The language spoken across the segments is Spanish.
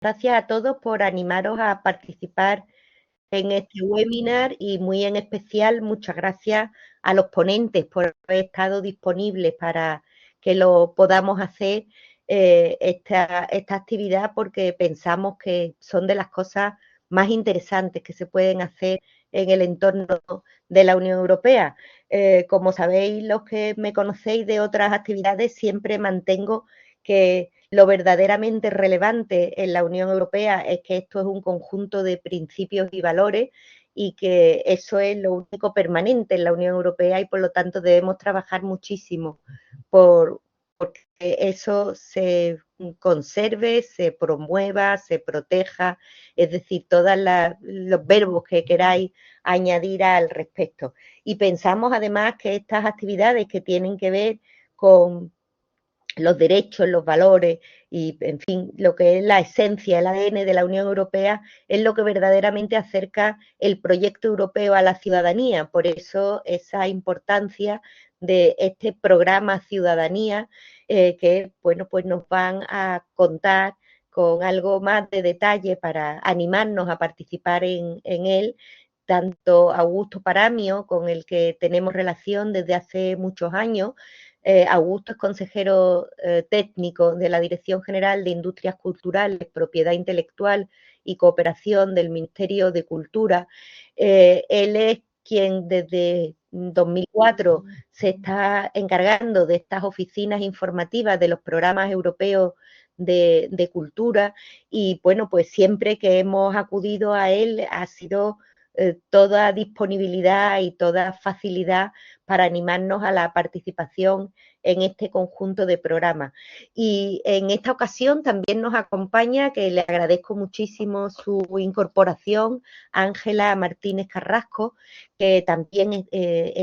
gracias a todos por animaros a participar en este webinar y muy en especial muchas gracias a los ponentes por haber estado disponibles para que lo podamos hacer esta actividad, porque pensamos que son de las cosas más interesantes que se pueden hacer en el entorno de la Unión Europea. Como sabéis, los que me conocéis de otras actividades, siempre mantengo que lo verdaderamente relevante en la Unión Europea es que esto es un conjunto de principios y valores, y que eso es lo único permanente en la Unión Europea, y por lo tanto debemos trabajar muchísimo por que eso se conserve, se promueva, se proteja, es decir, todos los verbos que queráis añadir al respecto. Y pensamos además que estas actividades que tienen que ver con los derechos, los valores y, en fin, lo que es la esencia, el ADN de la Unión Europea, es lo que verdaderamente acerca el proyecto europeo a la ciudadanía. Por eso esa importancia de este programa Ciudadanía, que, bueno, pues nos van a contar con algo más de detalle para animarnos a participar en él, tanto Augusto Paramio, con el que tenemos relación desde hace muchos años. Augusto es consejero técnico de la Dirección General de Industrias Culturales, Propiedad Intelectual y Cooperación del Ministerio de Cultura. Él es quien desde 2004 se está encargando de estas oficinas informativas de los programas europeos de cultura, y bueno, pues siempre que hemos acudido a él ha sido toda disponibilidad y toda facilidad para animarnos a la participación en este conjunto de programas. Y en esta ocasión también nos acompaña, que le agradezco muchísimo su incorporación, Ángela Martínez Carrasco, que también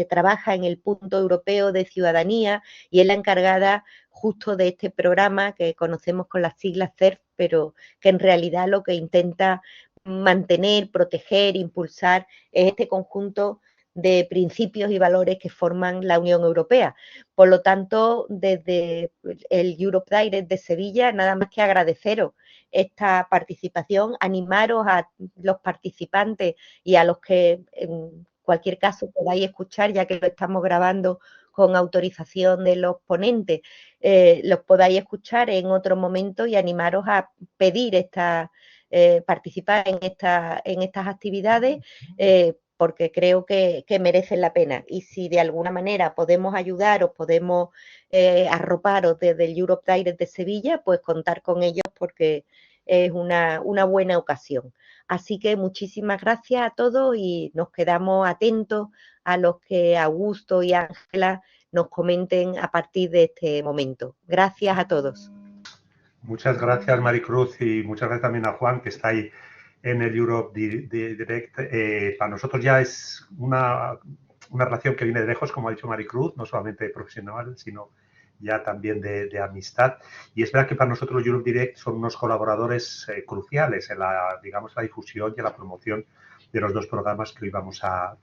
trabaja en el Punto Europeo de Ciudadanía y es la encargada justo de este programa que conocemos con las siglas CERF, pero que en realidad lo que intenta mantener, proteger, impulsar este conjunto de principios y valores que forman la Unión Europea. Por lo tanto, desde el Europe Direct de Sevilla, nada más que agradeceros esta participación, animaros a los participantes y a los que en cualquier caso podáis escuchar, ya que lo estamos grabando con autorización de los ponentes, los podáis escuchar en otro momento, y animaros a pedir participar en estas actividades, porque creo que merecen la pena. Y si de alguna manera podemos ayudaros, podemos arroparos desde el Europe Direct de Sevilla, pues contar con ellos, porque es una buena ocasión. Así que muchísimas gracias a todos y nos quedamos atentos a los que Augusto y Ángela nos comenten a partir de este momento. Gracias a todos. Muchas gracias, Maricruz, y muchas gracias también a Juan, que está ahí en el Europe Direct. Para nosotros ya es una relación que viene de lejos, como ha dicho Maricruz, no solamente profesional, sino ya también de amistad. Y es verdad que para nosotros los Europe Direct son unos colaboradores cruciales en la, digamos, la difusión y en la promoción de los dos programas que hoy vamos a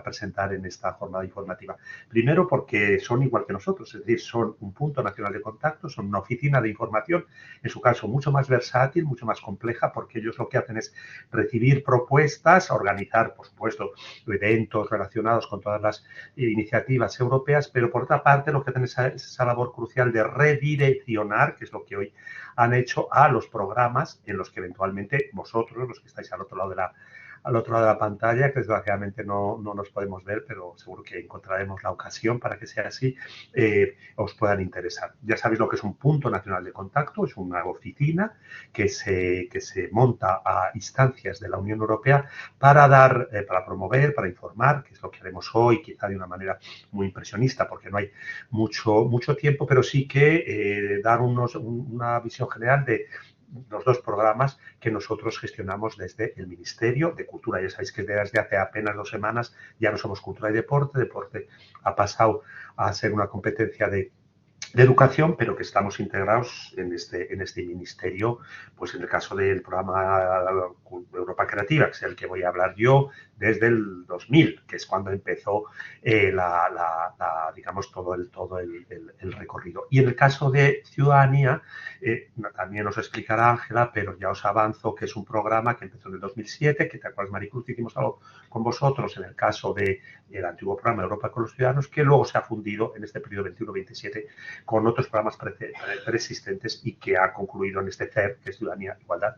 presentar en esta jornada informativa. Primero, porque son igual que nosotros, es decir, son un punto nacional de contacto, son una oficina de información, en su caso mucho más versátil, mucho más compleja, porque ellos lo que hacen es recibir propuestas, organizar, por supuesto, eventos relacionados con todas las iniciativas europeas, pero por otra parte lo que hacen es esa labor crucial de redireccionar, que es lo que hoy han hecho, a los programas en los que eventualmente vosotros, los que estáis al otro lado de la pantalla, que desgraciadamente no nos podemos ver, pero seguro que encontraremos la ocasión para que sea así, os puedan interesar. Ya sabéis lo que es un punto nacional de contacto, es una oficina que se monta a instancias de la Unión Europea para para promover, para informar, que es lo que haremos hoy, quizá de una manera muy impresionista, porque no hay mucho tiempo, pero sí que dar una visión general de los dos programas que nosotros gestionamos desde el Ministerio de Cultura. Ya sabéis que desde hace apenas 2 semanas ya no somos Cultura y Deporte. Deporte ha pasado a ser una competencia de educación, pero que estamos integrados en este ministerio, pues en el caso del programa Europa Creativa, que es el que voy a hablar yo, desde el 2000, que es cuando empezó digamos, todo el recorrido. Y en el caso de Ciudadanía, también os explicará Ángela, pero ya os avanzo que es un programa que empezó en el 2007, que te acuerdas, Maricruz, hicimos algo con vosotros en el caso del antiguo programa Europa con los Ciudadanos, que luego se ha fundido en este periodo 21-27 con otros programas preexistentes y que ha concluido en este CER, que es Ciudadanía, Igualdad,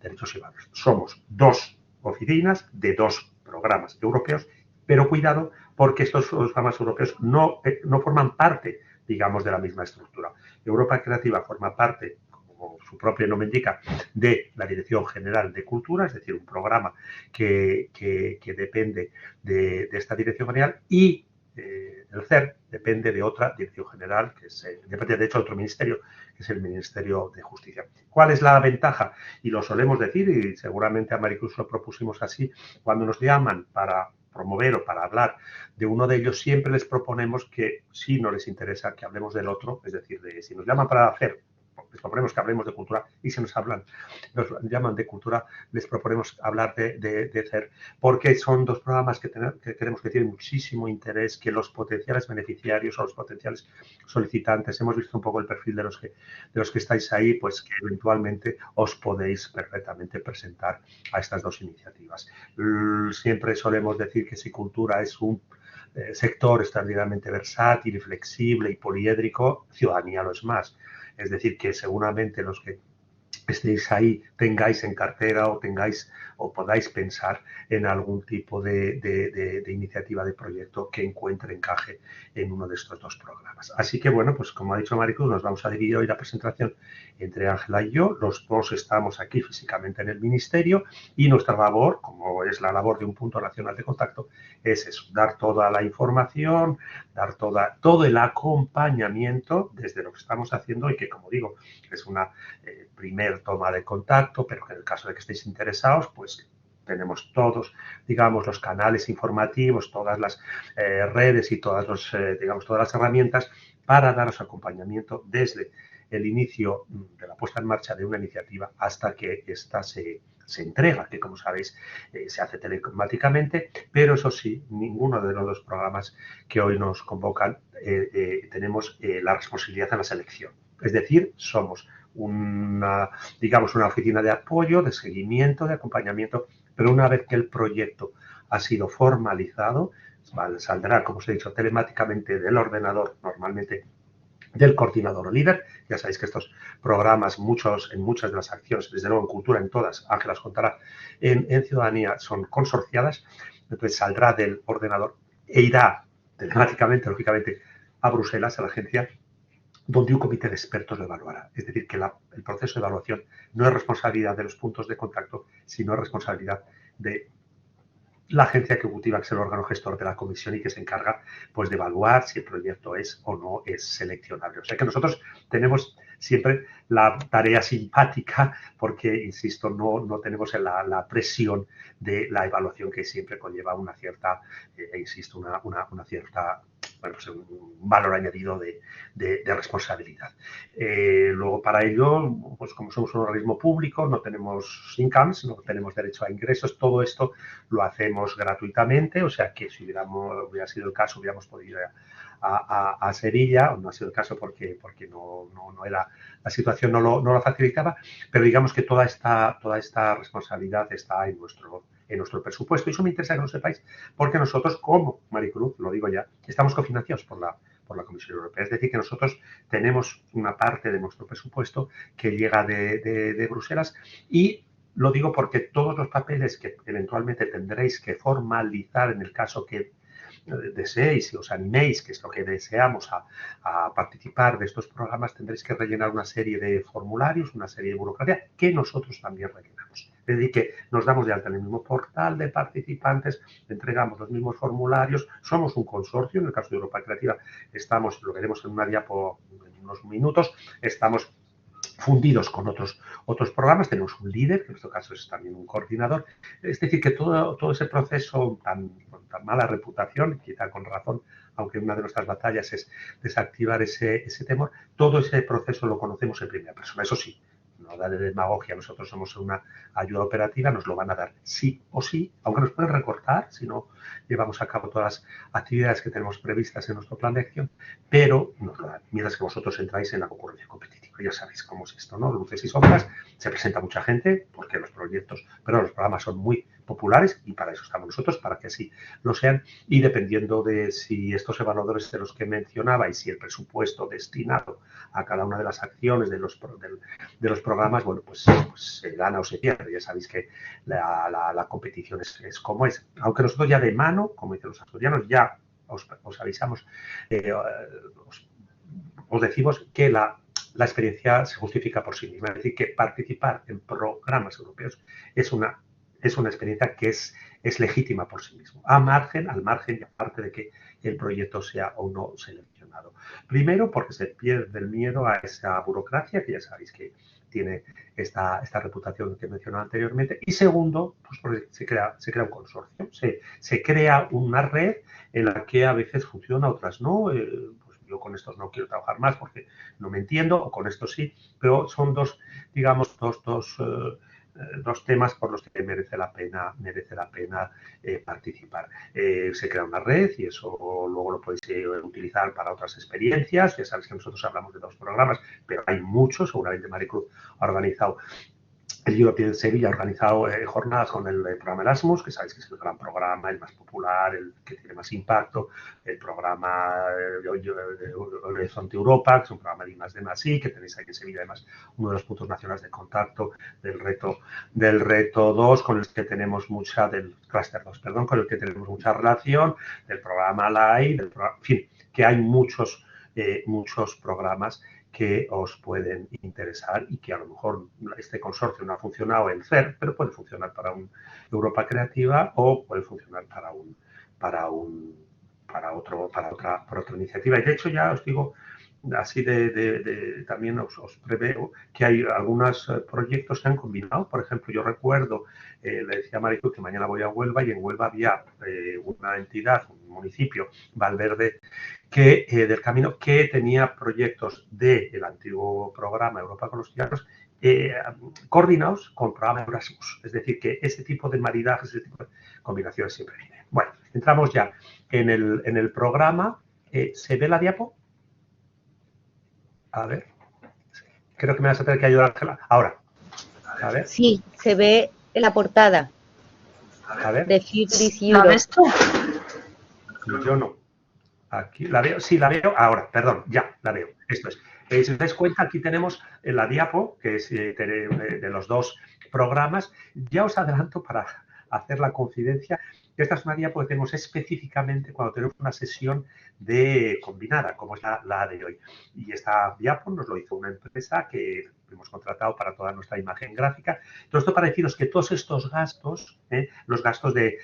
Derechos y Valores. Somos dos oficinas de dos programas europeos, pero cuidado porque estos programas europeos no forman parte, digamos, de la misma estructura. Europa Creativa forma parte, como su propio nombre indica, de la Dirección General de Cultura, es decir, un programa que depende de esta Dirección General, y el CER depende de otra dirección general, que depende de hecho de otro ministerio, que es el Ministerio de Justicia. ¿Cuál es la ventaja? Y lo solemos decir, y seguramente a Maricruz lo propusimos así, cuando nos llaman para promover o para hablar de uno de ellos, siempre les proponemos que si no les interesa que hablemos del otro, es decir, si nos llaman para hacer, les proponemos que hablemos de cultura, y si nos llaman de cultura, les proponemos hablar de CER, porque son dos programas que creemos que tienen muchísimo interés, que los potenciales beneficiarios o los potenciales solicitantes, hemos visto un poco el perfil de los que estáis ahí, pues que eventualmente os podéis perfectamente presentar a estas dos iniciativas. Siempre solemos decir que si cultura es un sector extraordinariamente versátil y flexible y poliédrico, Ciudadanía lo es más. Es decir, que seguramente los que estéis ahí, tengáis en cartera o podáis pensar en algún tipo de iniciativa, de proyecto que encuentre encaje en uno de estos dos programas. Así que, bueno, pues como ha dicho Maricruz, nos vamos a dividir hoy la presentación entre Ángela y yo. Los dos estamos aquí físicamente en el Ministerio y nuestra labor, como es la labor de un punto nacional de contacto, es eso, dar toda la información, dar todo el acompañamiento desde lo que estamos haciendo y que, como digo, es una primer toma de contacto, pero que en el caso de que estéis interesados, pues tenemos todos, digamos, los canales informativos, todas las redes y todas las herramientas para daros acompañamiento desde el inicio de la puesta en marcha de una iniciativa hasta que ésta se entrega, que como sabéis se hace telemáticamente, pero eso sí, ninguno de los dos programas que hoy nos convocan tenemos la responsabilidad en la selección. Es decir, somos una oficina de apoyo, de seguimiento, de acompañamiento, pero una vez que el proyecto ha sido formalizado, saldrá, como os he dicho, telemáticamente del ordenador, normalmente del coordinador o líder. Ya sabéis que estos programas, en muchas de las acciones, desde luego en cultura, en todas, Ángela os contará, en Ciudadanía son consorciadas, entonces saldrá del ordenador e irá telemáticamente, lógicamente, a Bruselas, a la agencia, donde un comité de expertos lo evaluará. Es decir, que el proceso de evaluación no es responsabilidad de los puntos de contacto, sino es responsabilidad de la agencia ejecutiva, que es el órgano gestor de la comisión y que se encarga, pues, de evaluar si el proyecto es o no es seleccionable. O sea que nosotros tenemos siempre la tarea simpática porque, insisto, no tenemos la presión de la evaluación que siempre conlleva una cierta, insisto, una cierta, bueno, pues un valor añadido de responsabilidad. Luego, para ello, pues como somos un organismo público, no tenemos incomes, no tenemos derecho a ingresos, todo esto lo hacemos gratuitamente, o sea que si hubiera sido el caso, hubiéramos podido ir a Sevilla, no ha sido el caso porque no era, la situación no lo facilitaba, pero digamos que toda esta responsabilidad está en nuestro presupuesto. Y eso me interesa que lo sepáis, porque nosotros, como Maricruz, lo digo ya, estamos cofinanciados por la Comisión Europea. Es decir, que nosotros tenemos una parte de nuestro presupuesto que llega de Bruselas, y lo digo porque todos los papeles que eventualmente tendréis que formalizar en el caso que deseéis y os animéis, que es lo que deseamos, a participar de estos programas, tendréis que rellenar una serie de formularios, una serie de burocracia que nosotros también rellenamos. Es decir, que nos damos de alta en el mismo portal de participantes, entregamos los mismos formularios, somos un consorcio. En el caso de Europa Creativa estamos, lo veremos en una diapo en unos minutos, estamos fundidos con otros programas, tenemos un líder, que en este caso es también un coordinador. Es decir, que todo ese proceso con tan mala reputación, quizá con razón, aunque una de nuestras batallas es desactivar ese temor, todo ese proceso lo conocemos en primera persona. Eso sí, no da de demagogia, nosotros somos una ayuda operativa, nos lo van a dar sí o sí, aunque nos pueden recortar si no llevamos a cabo todas las actividades que tenemos previstas en nuestro plan de acción, pero nos lo dan, mientras que vosotros entráis en la concurrencia competitiva. Ya sabéis cómo es esto, ¿no? Luces y sombras, se presenta mucha gente porque los programas son muy populares y para eso estamos nosotros, para que así lo sean, y dependiendo de si estos evaluadores de los que mencionaba y si el presupuesto destinado a cada una de las acciones de los programas, bueno, pues se gana o se pierde. Ya sabéis que la competición es como es. Aunque nosotros ya de mano, como dicen los asturianos, ya os avisamos, os decimos que la experiencia se justifica por sí misma. Es decir, que participar en programas europeos es una experiencia que es legítima por sí mismo, al margen y aparte de que el proyecto sea o no seleccionado. Primero, porque se pierde el miedo a esa burocracia, que ya sabéis que tiene esta reputación que he mencionado anteriormente. Y segundo, pues porque se crea un consorcio, se crea una red en la que a veces funciona, otras no. Yo con estos no quiero trabajar más porque no me entiendo, o con estos sí, pero son dos temas por los que merece la pena participar. Se crea una red y eso luego lo podéis utilizar para otras experiencias. Ya sabéis que nosotros hablamos de 2 programas, pero hay muchos. Seguramente Maricruz ha organizado, el European Sevilla ha organizado jornadas con el programa Erasmus, que sabéis que es el gran programa, el más popular, el que tiene más impacto, el programa Horizonte Europa, que es un programa de I+D+I, que tenéis ahí en Sevilla, además, uno de los puntos nacionales de contacto del reto 2, con el que tenemos del clúster 2, perdón, con el que tenemos mucha relación, del programa LAI, en fin, que hay muchos programas que os pueden interesar y que a lo mejor este consorcio no ha funcionado en CER, pero puede funcionar para un Europa Creativa o puede funcionar para otra iniciativa. Y de hecho ya os digo, así también os preveo que hay algunos proyectos que han combinado. Por ejemplo, yo recuerdo, le decía a Maricruz que mañana voy a Huelva y en Huelva había una entidad, un municipio, Valverde, del Camino, que tenía proyectos del antiguo programa Europa con los Ciudadanos coordinados con el programa Erasmus. Es decir, que ese tipo de maridajes, ese tipo de combinaciones siempre vienen. Bueno, entramos ya en el programa. ¿Se ve la diapo? A ver. Creo que me vas a tener que ayudar, Ángela. Ahora. A ver. Sí, se ve en la portada. A ver. De Futures ¿La Europe. ves tú? Yo no. Aquí la veo, sí, la veo ahora, perdón, ya, la veo. Esto es. Si os dais cuenta, aquí tenemos la diapo, que es de los 2 programas. Ya os adelanto para hacer la confidencia. Esta es una diapo que tenemos específicamente cuando tenemos una sesión de combinada, como es la de hoy. Y esta diapo nos lo hizo una empresa que hemos contratado para toda nuestra imagen gráfica. Todo esto para deciros que todos estos gastos, los gastos de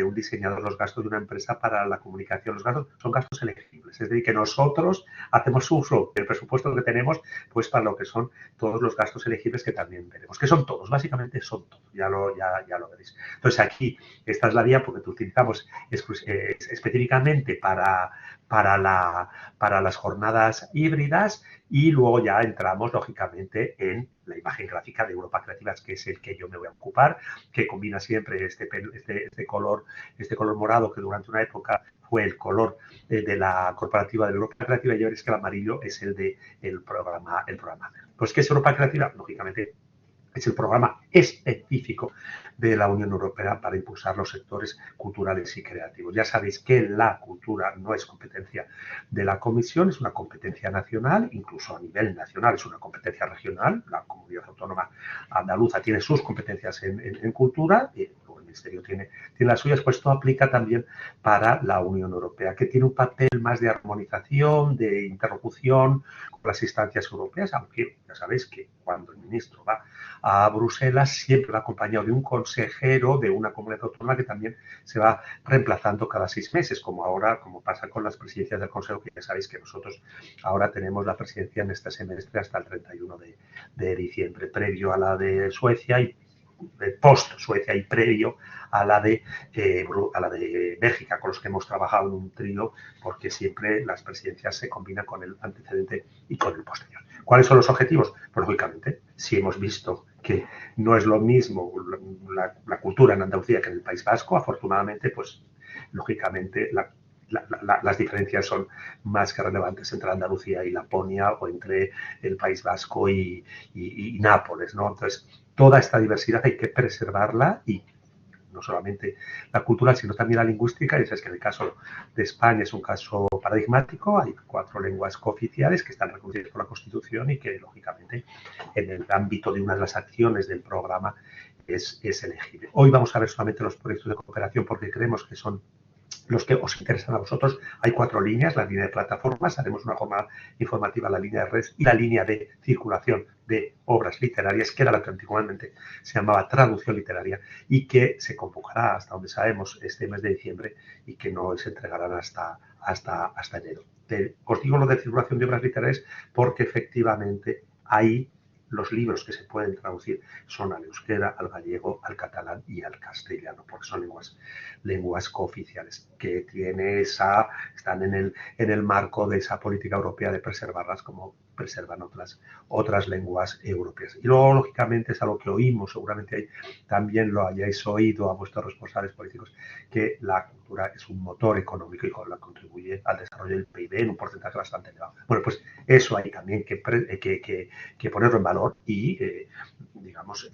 un diseñador, los gastos de una empresa para la comunicación, los gastos son gastos elegibles. Es decir, que nosotros hacemos uso del presupuesto que tenemos pues para lo que son todos los gastos elegibles que también veremos, que son todos, básicamente son todos, ya lo veréis. Entonces aquí, esta es la diapo que utilizamos específicamente para las jornadas híbridas y luego ya entramos, lógicamente, en la imagen gráfica de Europa Creativa, que es el que yo me voy a ocupar, que combina siempre este color morado que durante una época fue el color de la corporativa de Europa Creativa y ahora es que el amarillo es el del programa. Pues, ¿qué es Europa Creativa? Lógicamente, es el programa específico de la Unión Europea para impulsar los sectores culturales y creativos. Ya sabéis que la cultura no es competencia de la Comisión, es una competencia nacional, incluso a nivel nacional es una competencia regional. La comunidad autónoma andaluza tiene sus competencias en cultura, el Ministerio tiene las suyas, pues esto aplica también para la Unión Europea, que tiene un papel más de armonización, de interlocución con las instancias europeas, aunque ya sabéis que cuando el ministro va a Bruselas siempre va acompañado de un consejero de una comunidad autónoma que también se va reemplazando cada 6 meses, como ahora, como pasa con las presidencias del Consejo, que ya sabéis que nosotros ahora tenemos la presidencia en este semestre hasta el 31 de diciembre, previo a la de Suecia y post-Suecia y previo a la de Bélgica, con los que hemos trabajado en un trío, porque siempre las presidencias se combinan con el antecedente y con el posterior. ¿Cuáles son los objetivos? Pues lógicamente, si hemos visto que no es lo mismo la cultura en Andalucía que en el País Vasco, afortunadamente, pues lógicamente las diferencias son más que relevantes entre Andalucía y Laponia o entre el País Vasco y Nápoles, ¿no? Entonces, toda esta diversidad hay que preservarla y no solamente la cultural, sino también la lingüística. Y es que en el caso de España es un caso paradigmático. Hay 4 lenguas cooficiales que están reconocidas por la Constitución y que, lógicamente, en el ámbito de una de las acciones del programa es elegible. Hoy vamos a ver solamente los proyectos de cooperación porque creemos que son los que os interesan a vosotros. Hay 4 líneas, la línea de plataformas, haremos una jornada informativa, la línea de redes y la línea de circulación de obras literarias, que era la que antiguamente se llamaba traducción literaria y que se convocará, hasta donde sabemos, este mes de diciembre y que no se entregarán hasta enero. Os digo lo de circulación de obras literarias porque efectivamente ahí los libros que se pueden traducir son al euskera, al gallego, al catalán y al castellano, porque son lenguas cooficiales que están en el marco de esa política europea de preservarlas como preservan otras lenguas europeas. Y luego, lógicamente, es algo que oímos, seguramente también lo hayáis oído a vuestros responsables políticos, que la cultura es un motor económico y contribuye al desarrollo del PIB en un porcentaje bastante elevado. Bueno, pues eso hay también que ponerlo en valor y, digamos,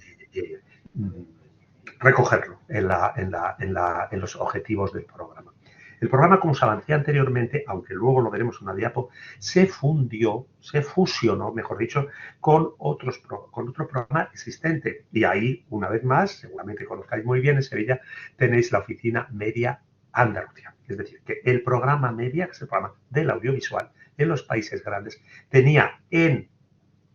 recogerlo en los objetivos del programa. El programa, como os avancé anteriormente, aunque luego lo veremos en una diapo, se fusionó, mejor dicho, con otro programa existente. Y ahí, una vez más, seguramente conozcáis muy bien, en Sevilla tenéis la oficina Media Andalucía. Es decir, que el programa Media, que es el programa del audiovisual en los países grandes, tenía en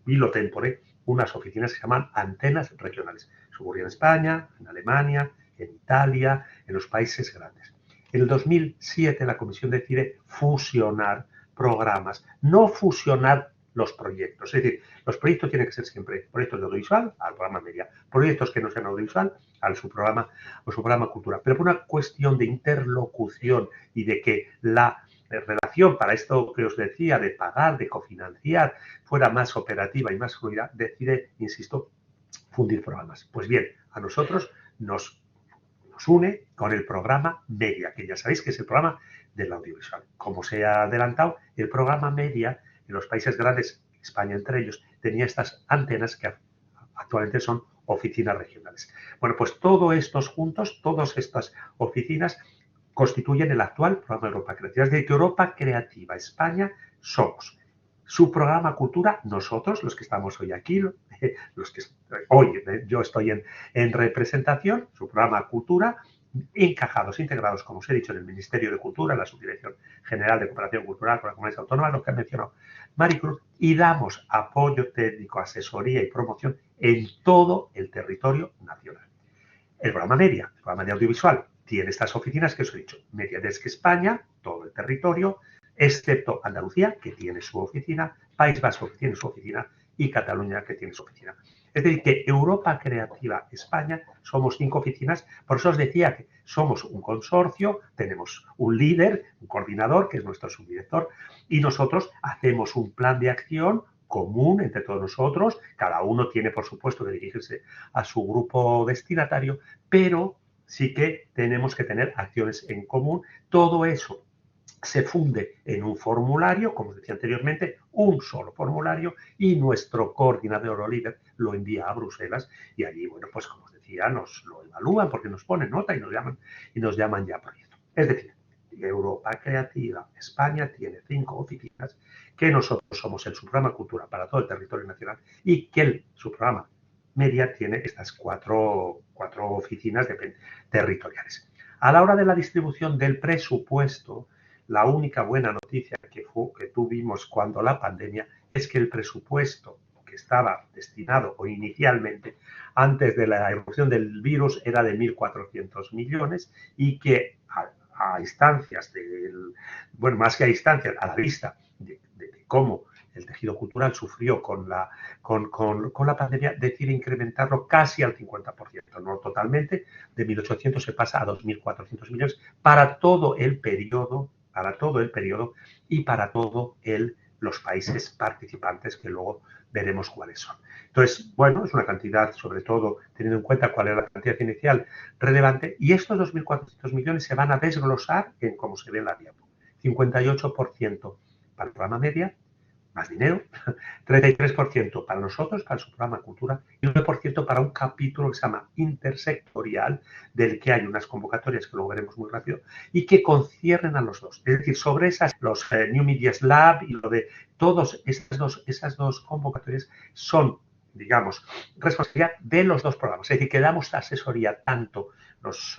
Vilo Tempore unas oficinas que se llaman antenas regionales. Eso ocurrió en España, en Alemania, en Italia, en los países grandes. En el 2007 la Comisión decide fusionar programas, no fusionar los proyectos. Es decir, los proyectos tienen que ser siempre proyectos de audiovisual al programa Media, proyectos que no sean audiovisual al su programa cultural. Pero por una cuestión de interlocución y de que la relación para esto que os decía de pagar, de cofinanciar, fuera más operativa y más fluida, decide, insisto, fundir programas. Pues bien, a nosotros nos une con el programa Media, que ya sabéis que es el programa del audiovisual. Como se ha adelantado, el programa Media en los países grandes, España entre ellos, tenía estas antenas que actualmente son oficinas regionales. Bueno, pues todos estos juntos, todas estas oficinas constituyen el actual programa Europa Creativa. Es decir, que Europa Creativa España somos su programa Cultura, nosotros, los que estamos hoy aquí, los que hoy yo estoy en representación, su programa Cultura, encajados, integrados, como os he dicho, en el Ministerio de Cultura, en la Subdirección General de Cooperación Cultural con la Comunidad Autónoma, lo que ha mencionado Maricruz, y damos apoyo técnico, asesoría y promoción en todo el territorio nacional. El programa Media, el programa de audiovisual, tiene estas oficinas que os he dicho, Media Desk España, todo el territorio, excepto Andalucía, que tiene su oficina, País Vasco, que tiene su oficina, y Cataluña, que tiene su oficina. Es decir, que Europa Creativa España somos 5 oficinas, por eso os decía que somos un consorcio, tenemos un líder, un coordinador, que es nuestro subdirector, y nosotros hacemos un plan de acción común entre todos nosotros, cada uno tiene, por supuesto, que dirigirse a su grupo destinatario, pero sí que tenemos que tener acciones en común. Todo eso se funde en un formulario, como os decía anteriormente, un solo formulario, y nuestro coordinador o líder lo envía a Bruselas y allí, bueno, pues como os decía, nos lo evalúan porque nos ponen nota y nos llaman ya proyecto. Es decir, Europa Creativa España tiene 5 oficinas, que nosotros somos el subprograma Cultura para todo el territorio nacional y que el subprograma media tiene estas cuatro oficinas territoriales. A la hora de la distribución del presupuesto, la única buena noticia que tuvimos cuando la pandemia es que el presupuesto que estaba destinado o inicialmente antes de la irrupción del virus era de 1.400 millones y que a instancias bueno, más que a instancias, a la vista de cómo el tejido cultural sufrió con la pandemia, decide incrementarlo casi al 50%, no totalmente, de 1.800 se pasa a 2.400 millones para todo el periodo y para todos los países participantes, que luego veremos cuáles son. Entonces, bueno, es una cantidad, sobre todo teniendo en cuenta cuál era la cantidad inicial, relevante, y estos 2.400 millones se van a desglosar en, como se ve en la diapo, 58% para el programa media, más dinero, 33% para nosotros, para su programa Cultura, y 9% para un capítulo que se llama intersectorial, del que hay unas convocatorias que luego veremos muy rápido, y que conciernen a los dos. Es decir, sobre los New Media Lab y lo de todas esas dos convocatorias son, digamos, responsabilidad de los dos programas. Es decir, que damos asesoría tanto los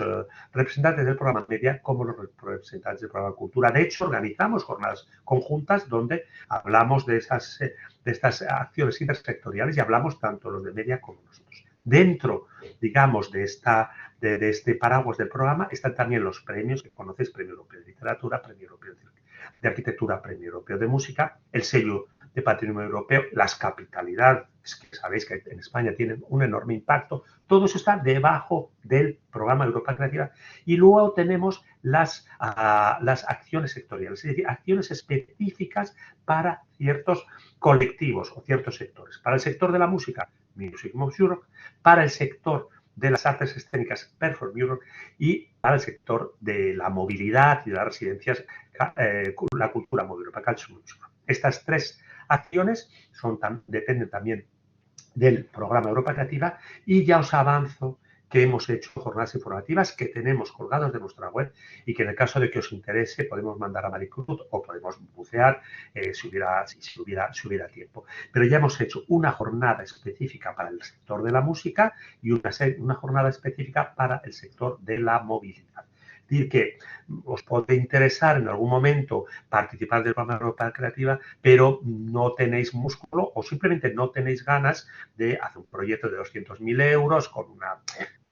representantes del programa Media como los representantes del programa Cultura. De hecho, organizamos jornadas conjuntas donde hablamos de estas acciones intersectoriales y hablamos tanto los de Media como nosotros. Dentro, digamos, de este paraguas del programa están también los premios que conocéis: Premio Europeo de Literatura, Premio Europeo de Arquitectura, Premio Europeo de Música, el sello de Patrimonio Europeo, las capitalidades, que sabéis que en España tienen un enorme impacto. Todo eso está debajo del programa Europa Creativa. Y luego tenemos las acciones sectoriales, es decir, acciones específicas para ciertos colectivos o ciertos sectores. Para el sector de la música, Music Moves Europe; para el sector de las artes escénicas, Perform Europe; y para el sector de la movilidad y de las residencias, la Cultura Move Europe, Culture Move Europe. Estas tres acciones dependen también del programa Europa Creativa, y ya os avanzo que hemos hecho jornadas informativas que tenemos colgados de nuestra web y que en el caso de que os interese podemos mandar a Maricruz o podemos bucear si hubiera tiempo. Pero ya hemos hecho una jornada específica para el sector de la música y una jornada específica para el sector de la movilidad. Es decir, que os puede interesar en algún momento participar del programa Europa Creativa, pero no tenéis músculo o simplemente no tenéis ganas de hacer un proyecto de 200.000 euros con una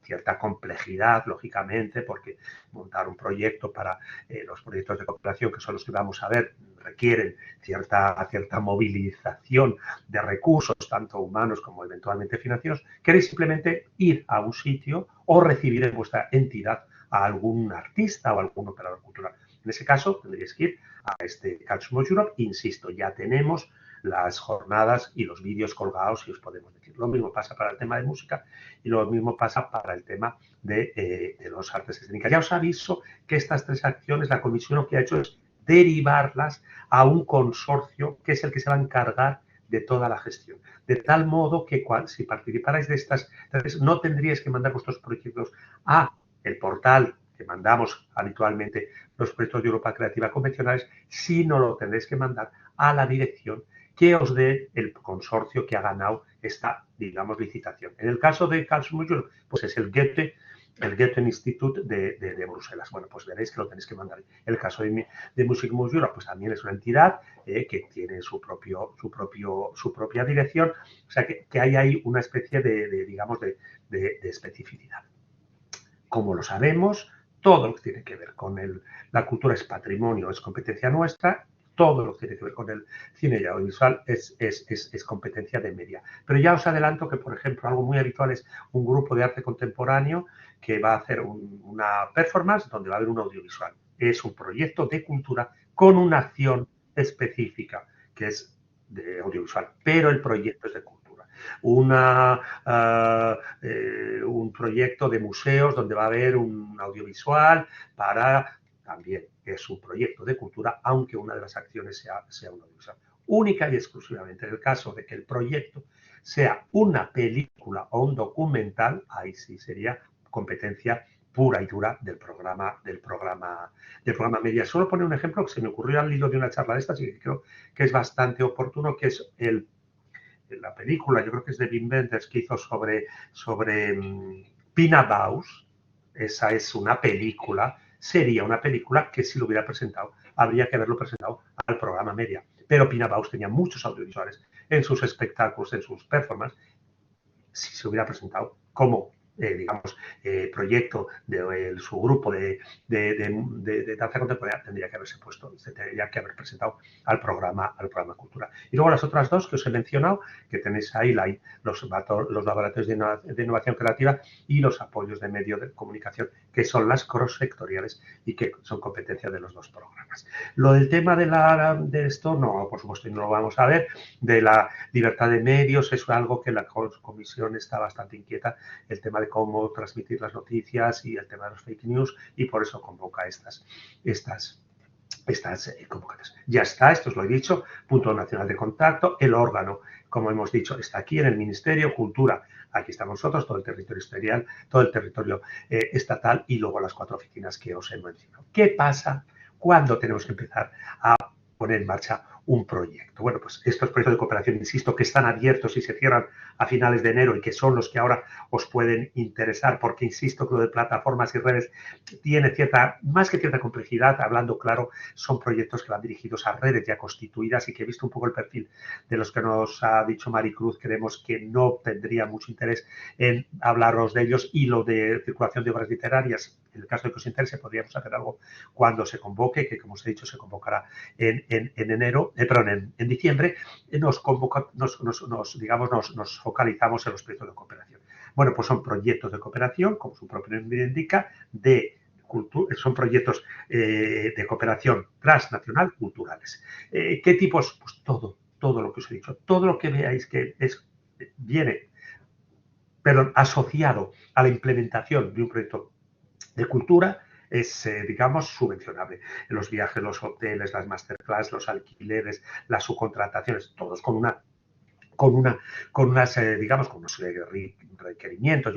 cierta complejidad, lógicamente, porque montar un proyecto para los proyectos de cooperación, que son los que vamos a ver, requieren cierta movilización de recursos, tanto humanos como eventualmente financieros. Queréis simplemente ir a un sitio o recibir en vuestra entidad a algún artista o algún operador cultural. En ese caso, tendríais que ir a este Culture Move Europe. Insisto, ya tenemos las jornadas y los vídeos colgados, y os podemos decir. Lo mismo pasa para el tema de música y lo mismo pasa para el tema de los artes escénicas. Ya os aviso que estas tres acciones, la comisión lo que ha hecho es derivarlas a un consorcio que es el que se va a encargar de toda la gestión. De tal modo que si participarais de estas tres, no tendríais que mandar vuestros proyectos a el portal que mandamos habitualmente los proyectos de Europa Creativa convencionales, sino lo tendréis que mandar a la dirección que os dé el consorcio que ha ganado esta, digamos, licitación. En el caso de Culture Move Europe, pues es el Goethe Institut de Bruselas. Bueno, pues veréis que lo tenéis que mandar. El caso de Music Moves Europe, pues también es una entidad que tiene su propia dirección. O sea, que hay ahí una especie digamos, de especificidad. Como lo sabemos, todo lo que tiene que ver con la cultura es patrimonio, es competencia nuestra. Todo lo que tiene que ver con el cine y audiovisual es competencia de Media. Pero ya os adelanto que, por ejemplo, algo muy habitual es un grupo de arte contemporáneo que va a hacer una performance donde va a haber un audiovisual. Es un proyecto de cultura con una acción específica que es de audiovisual, pero el proyecto es de cultura. Un proyecto de museos donde va a haber un audiovisual también es un proyecto de cultura, aunque una de las acciones sea un audiovisual. Única y exclusivamente en el caso de que el proyecto sea una película o un documental, ahí sí sería competencia pura y dura del programa Media. Solo poner un ejemplo que se me ocurrió al hilo de una charla de estas y que creo que es bastante oportuno, que es la película, yo creo que es de Wim Wenders, que hizo sobre Pina Bausch. Esa es una película, sería una película que si lo hubiera presentado, habría que haberlo presentado al programa Media. Pero Pina Bausch tenía muchos audiovisuales en sus espectáculos, en sus performances, si se hubiera presentado como, digamos, proyecto de su grupo de danza contemporánea, tendría que haberse puesto, se tendría que haber presentado al programa Cultura. Y luego las otras dos que os he mencionado, que tenéis ahí los laboratorios de innovación creativa y los apoyos de medios de comunicación, que son las cross-sectoriales y que son competencia de los dos programas. Lo del tema de esto, no, por supuesto, no lo vamos a ver, de la libertad de medios, es algo que la comisión está bastante inquieta, el tema de cómo transmitir las noticias y el tema de los fake news, y por eso convoca estas convocatorias. Ya está, esto os lo he dicho, punto nacional de contacto, el órgano, como hemos dicho, está aquí en el Ministerio Cultura, aquí estamos nosotros, todo el territorio exterior, todo el territorio estatal y luego las 4 oficinas que os he mencionado. ¿Qué pasa cuando tenemos que empezar a poner en marcha un proyecto? Bueno, pues estos proyectos de cooperación, insisto, que están abiertos y se cierran a finales de enero y que son los que ahora os pueden interesar, porque insisto que lo de plataformas y redes tiene más que cierta complejidad, hablando claro, son proyectos que van dirigidos a redes ya constituidas y que he visto un poco el perfil de los que nos ha dicho Maricruz, creemos que no tendría mucho interés en hablaros de ellos, y lo de circulación de obras literarias, en el caso de que os interese, podríamos hacer algo cuando se convoque, que como os he dicho se convocará en diciembre, nos focalizamos en los proyectos de cooperación. Bueno, pues son proyectos de cooperación, como su propio nombre indica, son proyectos de cooperación transnacional culturales. ¿Qué tipos? Pues todo lo que os he dicho, todo lo que veáis que viene asociado a la implementación de un proyecto de cultura, es, digamos, subvencionable. Los viajes, los hoteles, las masterclass, los alquileres, las subcontrataciones, todos con unos requerimientos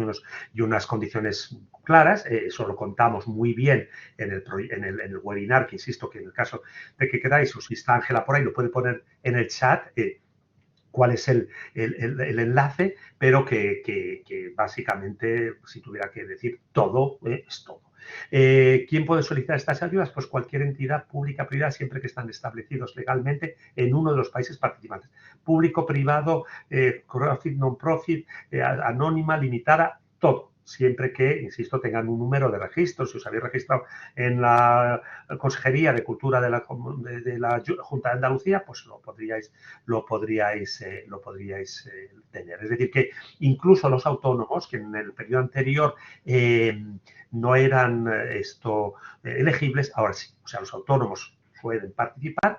y unas condiciones claras. Eso lo contamos muy bien en el webinar, que insisto que en el caso de que queráis, o si está Ángela por ahí, lo puede poner en el chat, cuál es el enlace, pero que básicamente, si tuviera que decir todo, es todo. ¿Quién puede solicitar estas ayudas? Pues cualquier entidad pública, privada, siempre que están establecidos legalmente en uno de los países participantes. Público, privado, profit, non-profit, anónima, limitada, todo. Siempre que, insisto, tengan un número de registro. Si os habéis registrado en la Consejería de Cultura de la Junta de Andalucía, pues lo podríais tener. Es decir, que incluso los autónomos, que en el periodo anterior no eran elegibles, ahora sí. O sea, los autónomos pueden participar.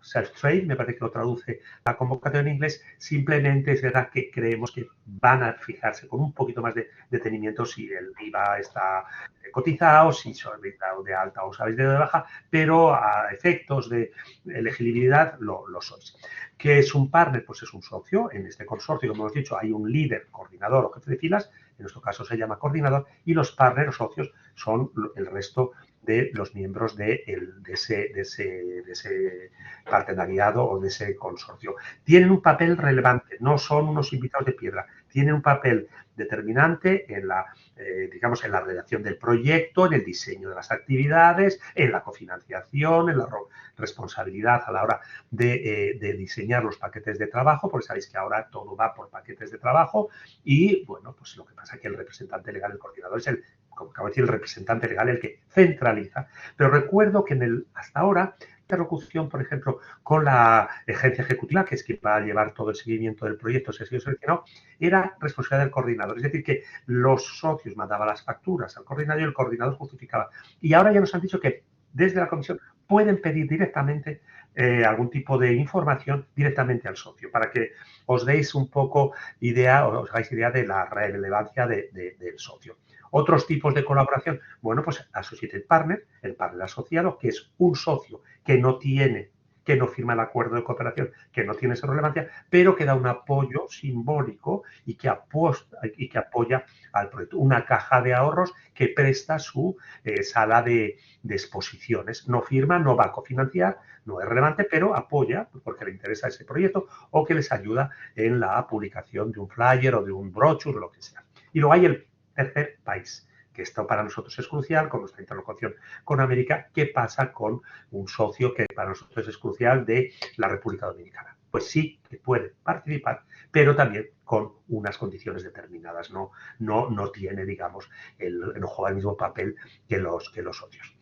Self-trade, me parece que lo traduce la convocatoria en inglés. Simplemente es verdad que creemos que van a fijarse con un poquito más de detenimiento si el IVA está cotizado, si sois dado de alta o os habéis dado de baja, pero a efectos de elegibilidad lo sois. ¿Qué es un partner? Pues es un socio. En este consorcio, como hemos dicho, hay un líder, coordinador o jefe de filas, en nuestro caso se llama coordinador, y los partners o socios son el resto de los miembros de ese partenariado o de ese consorcio. Tienen un papel relevante, no son unos invitados de piedra, tienen un papel determinante en la redacción del proyecto, en el diseño de las actividades, en la cofinanciación, en la responsabilidad a la hora de diseñar los paquetes de trabajo, porque sabéis que ahora todo va por paquetes de trabajo, y bueno, pues lo que pasa es que el representante legal, el coordinador, es como acabo de decir, el representante legal, el que centraliza. Pero recuerdo que hasta ahora, interlocución, por ejemplo, con la agencia ejecutiva, que es quien va a llevar todo el seguimiento del proyecto, si ha sido seleccionado, era responsabilidad del coordinador. Es decir, que los socios mandaban las facturas al coordinador y el coordinador justificaba. Y ahora ya nos han dicho que desde la comisión pueden pedir directamente algún tipo de información directamente al socio, para que os deis un poco idea, o os hagáis idea de la relevancia del socio. Otros tipos de colaboración, bueno, pues Associated Partner, el partner asociado, que es un socio que no tiene que no firma el acuerdo de cooperación, que no tiene esa relevancia, pero que da un apoyo simbólico y que apoya al proyecto. Una caja de ahorros que presta su sala de exposiciones. No firma, no va a cofinanciar, no es relevante, pero apoya porque le interesa ese proyecto o que les ayuda en la publicación de un flyer o de un brochure o lo que sea. Y luego hay el tercer país, que esto para nosotros es crucial, con nuestra interlocución con América. ¿Qué pasa con un socio que para nosotros es crucial de la República Dominicana? Pues sí que puede participar, pero también con unas condiciones determinadas. No tiene, digamos, no juega el mismo papel que los socios.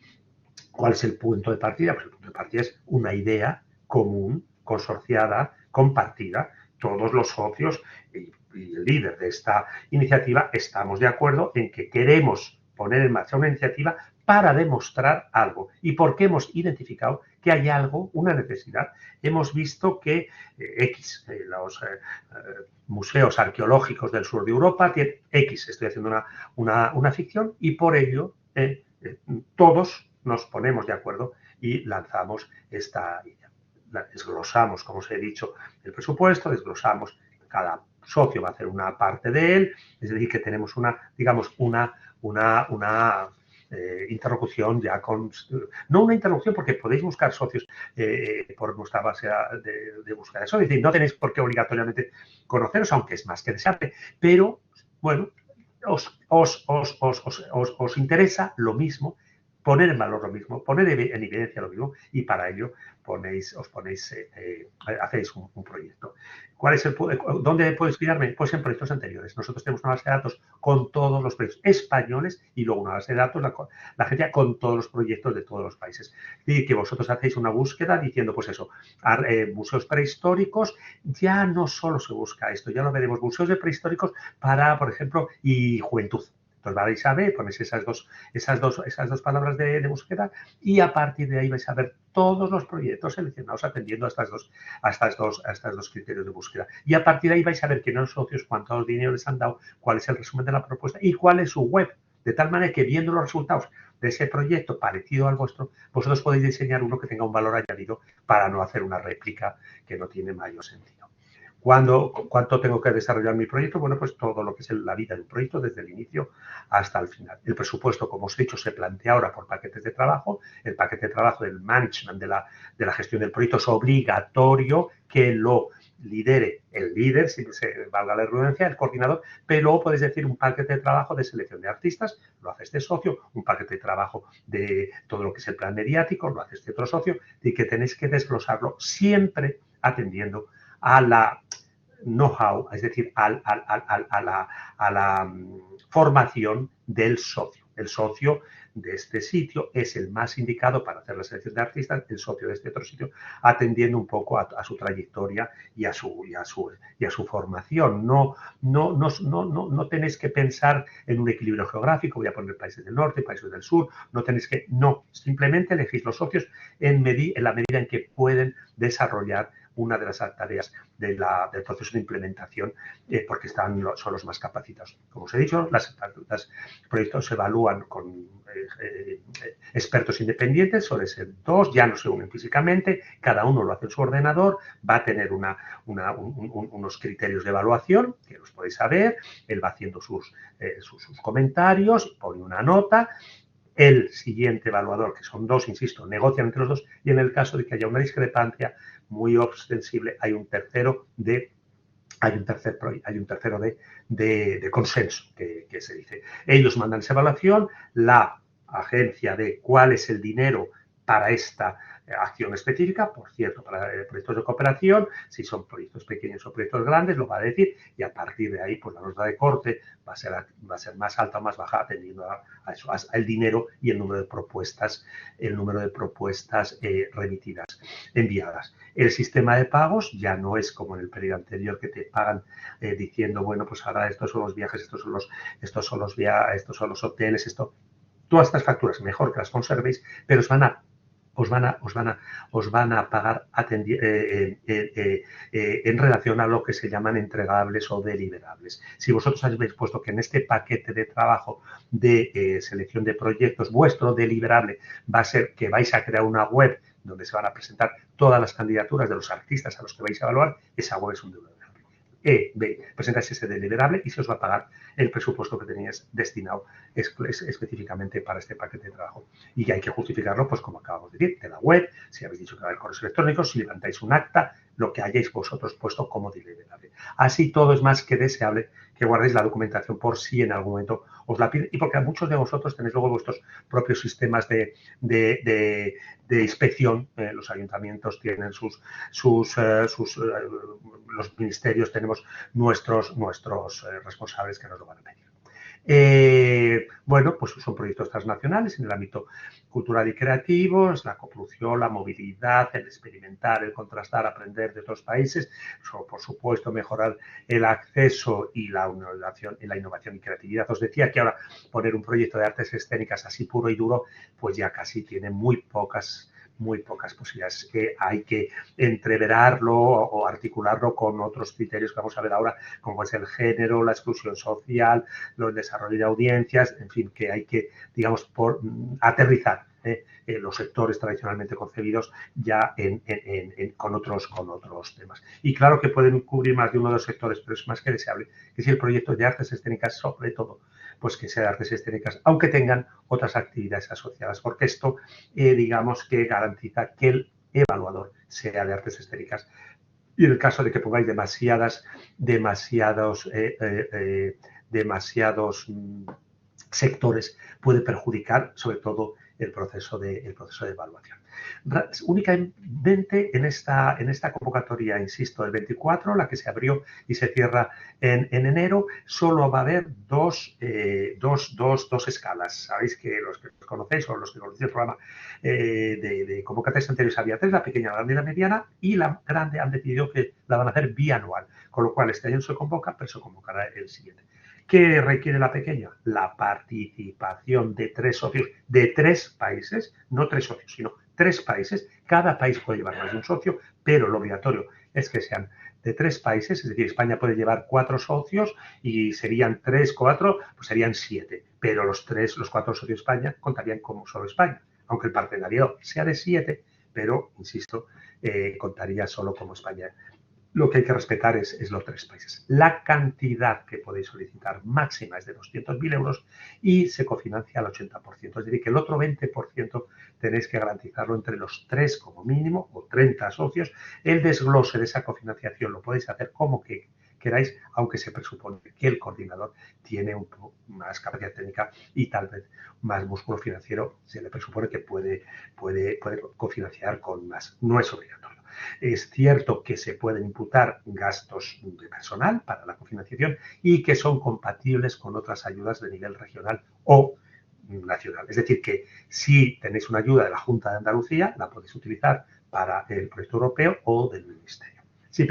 ¿Cuál es el punto de partida? Pues el punto de partida es una idea común, consorciada, compartida. Todos los socios y el líder de esta iniciativa estamos de acuerdo en que queremos poner en marcha una iniciativa para demostrar algo. ¿Y por qué hemos identificado que hay algo, una necesidad? Hemos visto que los museos arqueológicos del sur de Europa tienen estoy haciendo una ficción, y por ello todos nos ponemos de acuerdo y lanzamos esta idea. Desglosamos, como os he dicho, el presupuesto, desglosamos, cada socio va a hacer una parte de él, es decir, que tenemos una interlocución ya con... No una interlocución, porque podéis buscar socios por nuestra base de búsqueda de socios, es decir, no tenéis por qué obligatoriamente conoceros, aunque es más que deseable, pero, bueno, os interesa lo mismo, poner en valor lo mismo, poner en evidencia lo mismo, y para ello hacéis un proyecto. ¿Dónde puedo inspirarme? Pues en proyectos anteriores. Nosotros tenemos una base de datos con todos los proyectos españoles y luego una base de datos, la agencia, con todos los proyectos de todos los países. Y que vosotros hacéis una búsqueda diciendo, pues eso, museos prehistóricos, ya no solo se busca esto, ya lo veremos, museos de prehistóricos para, por ejemplo, y juventud. Entonces vais a ver, ponéis esas dos palabras de búsqueda, y a partir de ahí vais a ver todos los proyectos seleccionados atendiendo a estos dos criterios de búsqueda. Y a partir de ahí vais a ver quiénes son los socios, cuántos dinero les han dado, cuál es el resumen de la propuesta y cuál es su web. De tal manera que, viendo los resultados de ese proyecto parecido al vuestro, vosotros podéis diseñar uno que tenga un valor añadido para no hacer una réplica que no tiene mayor sentido. ¿Cuánto tengo que desarrollar mi proyecto? Bueno, pues todo lo que es la vida de un proyecto, desde el inicio hasta el final. El presupuesto, como os he dicho, se plantea ahora por paquetes de trabajo. El paquete de trabajo del management de la gestión del proyecto es obligatorio que lo lidere el líder, si se valga la redundancia, el coordinador, pero luego podéis decir un paquete de trabajo de selección de artistas, lo hace este socio, un paquete de trabajo de todo lo que es el plan mediático, lo hace este otro socio, y que tenéis que desglosarlo siempre atendiendo a la know-how, es decir, a la formación del socio. El socio de este sitio es el más indicado para hacer la selección de artistas, el socio de este otro sitio, atendiendo un poco a su trayectoria y a su formación. No tenéis que pensar en un equilibrio geográfico, voy a poner países del norte, países del sur, simplemente elegís los socios en la medida en que pueden desarrollar una de las tareas del proceso de implementación, porque son los más capacitados. Como os he dicho, los proyectos se evalúan con expertos independientes, suelen ser 2, ya no se unen físicamente, cada uno lo hace en su ordenador, va a tener unos criterios de evaluación, que los podéis saber, él va haciendo sus comentarios, pone una nota. El siguiente evaluador, que son 2, insisto, negocian entre los 2, y en el caso de que haya una discrepancia muy ostensible, hay un tercero de consenso, que se dice. Ellos mandan esa evaluación, la agencia de cuál es el dinero para esta acción específica, por cierto, para proyectos de cooperación, si son proyectos pequeños o proyectos grandes, lo va a decir, y a partir de ahí, pues la nota de corte va a ser más alta o más baja, atendiendo al dinero y el número de propuestas remitidas, enviadas. El sistema de pagos ya no es como en el periodo anterior, que te pagan diciendo, bueno, pues ahora estos son los viajes, estos son los hoteles, todas estas facturas mejor que las conservéis, pero os van a pagar en relación a lo que se llaman entregables o deliberables. Si vosotros habéis puesto que en este paquete de trabajo de selección de proyectos, vuestro deliberable va a ser que vais a crear una web donde se van a presentar todas las candidaturas de los artistas a los que vais a evaluar, esa web es un deliverable. Presentáis ese deliberable y se os va a pagar el presupuesto que teníais destinado específicamente para este paquete de trabajo. Y hay que justificarlo, pues como acabamos de decir, de la web, si habéis dicho que va a haber correos electrónicos, si levantáis un acta, lo que hayáis vosotros puesto como deliberable. Así todo es más que deseable que guardéis la documentación por si en algún momento os la piden y porque a muchos de vosotros tenéis luego vuestros propios sistemas de inspección. Los ayuntamientos tienen los ministerios tenemos nuestros responsables que nos lo van a pedir. Bueno, pues son proyectos transnacionales en el ámbito cultural y creativo, es la coproducción, la movilidad, el experimentar, el contrastar, aprender de otros países, por supuesto mejorar el acceso y la innovación y creatividad. Os decía que ahora poner un proyecto de artes escénicas así puro y duro, pues ya casi tiene muy pocas posibilidades. Hay que entreverarlo o articularlo con otros criterios que vamos a ver ahora, como es el género, la exclusión social, el desarrollo de audiencias, en fin, que hay que, digamos, aterrizar los sectores tradicionalmente concebidos ya con otros temas. Y claro que pueden cubrir más de uno de los sectores, pero es más que deseable que si el proyecto de artes escénicas, sobre todo, pues que sea de artes escénicas, aunque tengan otras actividades asociadas, porque esto, digamos, que garantiza que el evaluador sea de artes escénicas. Y en el caso de que pongáis demasiados sectores, puede perjudicar, sobre todo, el proceso de evaluación. Únicamente en esta convocatoria, insisto, del 24, la que se abrió y se cierra en enero, solo va a haber dos escalas. Sabéis que los que conocéis o los que conocéis el programa de convocatorias anteriores había tres, la pequeña, la grande y la mediana, y la grande han decidido que la van a hacer bianual, con lo cual este año se convoca, pero se convocará el siguiente. ¿Qué requiere la pequeña? La participación de 3 socios de 3 países, no 3 socios, sino 3 países. Cada país puede llevar más de un socio, pero lo obligatorio es que sean de 3 países, es decir, España puede llevar 4 socios y serían 3, 4, pues serían 7, pero los 4 socios de España contarían como solo España, aunque el partenariado sea de 7, pero, insisto, contaría solo como España. Lo que hay que respetar es los 3 países. La cantidad que podéis solicitar máxima es de 200.000 euros y se cofinancia al 80%. Es decir, que el otro 20% tenéis que garantizarlo entre los 3 como mínimo o 30 socios. El desglose de esa cofinanciación lo podéis hacer como que queráis, aunque se presupone que el coordinador tiene un poco más capacidad técnica y tal vez más músculo financiero. Se le presupone que puede cofinanciar con más. No es obligatorio. Es cierto que se pueden imputar gastos de personal para la cofinanciación y que son compatibles con otras ayudas de nivel regional o nacional. Es decir, que si tenéis una ayuda de la Junta de Andalucía, la podéis utilizar para el proyecto europeo o del Ministerio. Si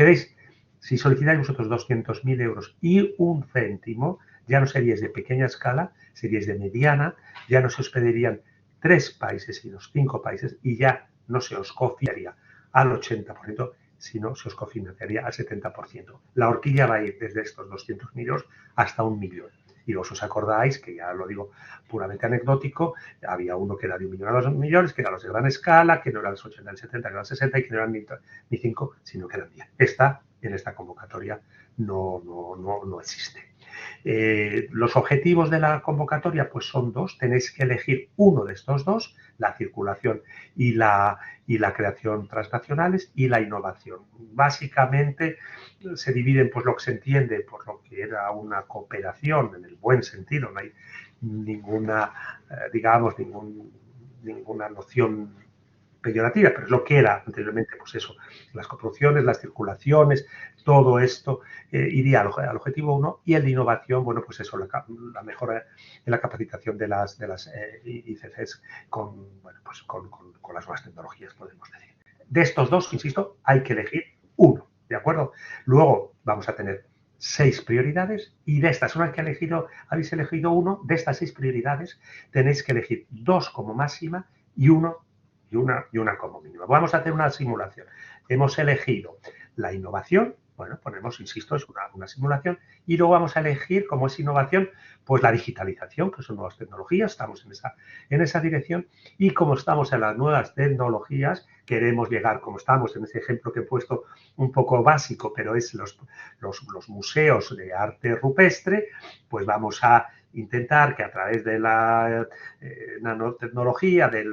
solicitáis vosotros 200.000 euros y un céntimo, ya no seríais de pequeña escala, seríais de mediana, ya no se os pedirían 3 países, sino 5 países y ya no se os cofinanciaría al 80%, sino se os cofinanciaría al 70%. La horquilla va a ir desde estos 200.000 euros hasta 1 millón. Y vos os acordáis, que ya lo digo puramente anecdótico, había uno que era de 1 millón a 2 millones, que eran los de gran escala, que no eran los 80, el 70, que eran 60 y que no eran ni 5, sino que eran 10. En esta convocatoria no existe. Los objetivos de la convocatoria pues son 2. Tenéis que elegir uno de estos 2, la circulación y la creación transnacionales y la innovación. Básicamente se dividen, pues lo que se entiende por lo que era una cooperación en el buen sentido, no hay ninguna, digamos, ninguna noción peyorativa, pero es lo que era anteriormente, pues eso, las coproducciones, las circulaciones, todo esto iría al objetivo 1 y el de innovación, bueno, pues eso, la mejora en la capacitación de las ICCs con las nuevas tecnologías, podemos decir. De estos 2, insisto, hay que elegir uno, ¿de acuerdo? Luego vamos a tener 6 prioridades y de estas, una vez que habéis elegido uno, de estas 6 prioridades tenéis que elegir 2 como máxima y una como mínima. Vamos a hacer una simulación. Hemos elegido la innovación Bueno, ponemos, insisto, es una simulación y luego vamos a elegir como es innovación, pues la digitalización, que son nuevas tecnologías, estamos en esa dirección y como estamos en las nuevas tecnologías, queremos llegar, como estamos en ese ejemplo que he puesto un poco básico, pero es los museos de arte rupestre, pues vamos a intentar que a través de la nanotecnología, de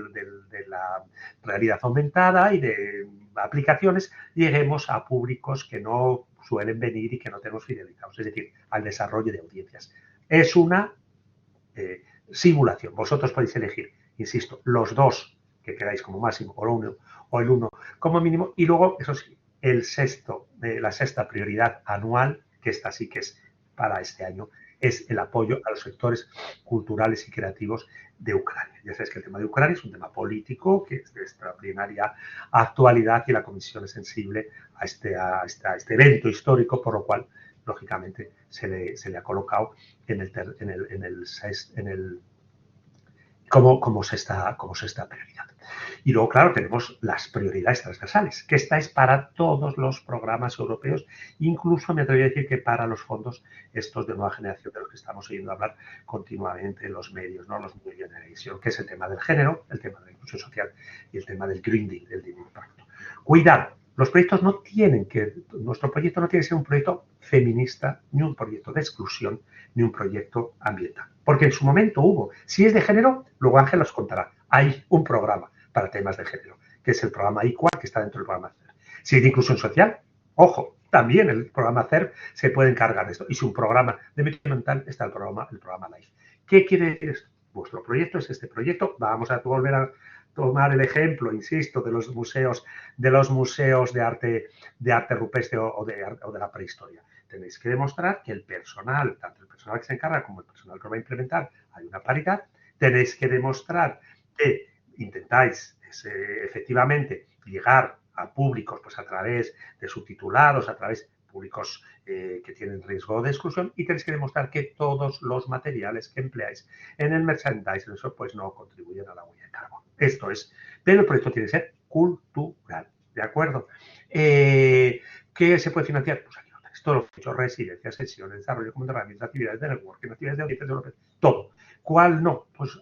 la realidad aumentada y de aplicaciones, lleguemos a públicos que no suelen venir y que no tenemos fidelizados, es decir, al desarrollo de audiencias. Es una simulación. Vosotros podéis elegir, insisto, los dos que queráis como máximo, o el uno como mínimo, y luego, eso sí, la sexta prioridad anual, que esta sí que es para este año, es el apoyo a los sectores culturales y creativos de Ucrania. Ya sabéis que el tema de Ucrania es un tema político que es de extraordinaria actualidad y la Comisión es sensible a este evento histórico, por lo cual, lógicamente, se le ha colocado como sexta prioridad. Y luego, claro, tenemos las prioridades transversales, que esta es para todos los programas europeos, incluso me atrevería a decir que para los fondos estos de nueva generación de los que estamos oyendo hablar continuamente en los medios, ¿no? Los New Generation, que es el tema del género, el tema de la inclusión social y el tema del Green Deal, del dinero impacto. Cuidado, los proyectos nuestro proyecto no tiene que ser un proyecto feminista, ni un proyecto de exclusión, ni un proyecto ambiental. Porque en su momento hubo, si es de género, luego Ángel os contará, hay un programa para temas de género, que es el programa IQUAL, que está dentro del programa CERF. Si hay de inclusión social, ojo, también el programa CERF se puede encargar de esto. Y si un programa de medioambiental, está el programa LIFE. ¿Qué quiere decir esto? Vuestro proyecto es este proyecto. Vamos a volver a tomar el ejemplo, insisto, de los museos de arte rupestre o de la prehistoria. Tenéis que demostrar que el personal, tanto el personal que se encarga como el personal que lo va a implementar, hay una paridad. Tenéis que demostrar que intentáis efectivamente llegar a públicos pues a través de subtitulados, a través de públicos que tienen riesgo de exclusión y tenéis que demostrar que todos los materiales que empleáis en el merchandising eso pues no contribuyen a la huella de carbono. Esto es, pero el proyecto tiene que ser cultural, ¿de acuerdo? ¿Qué se puede financiar? Pues aquí lo tenéis, todo lo que he hecho, residencias, sesiones, desarrollo como herramientas, actividades de networking, actividades de audiencias, todo. ¿Cuál no? Pues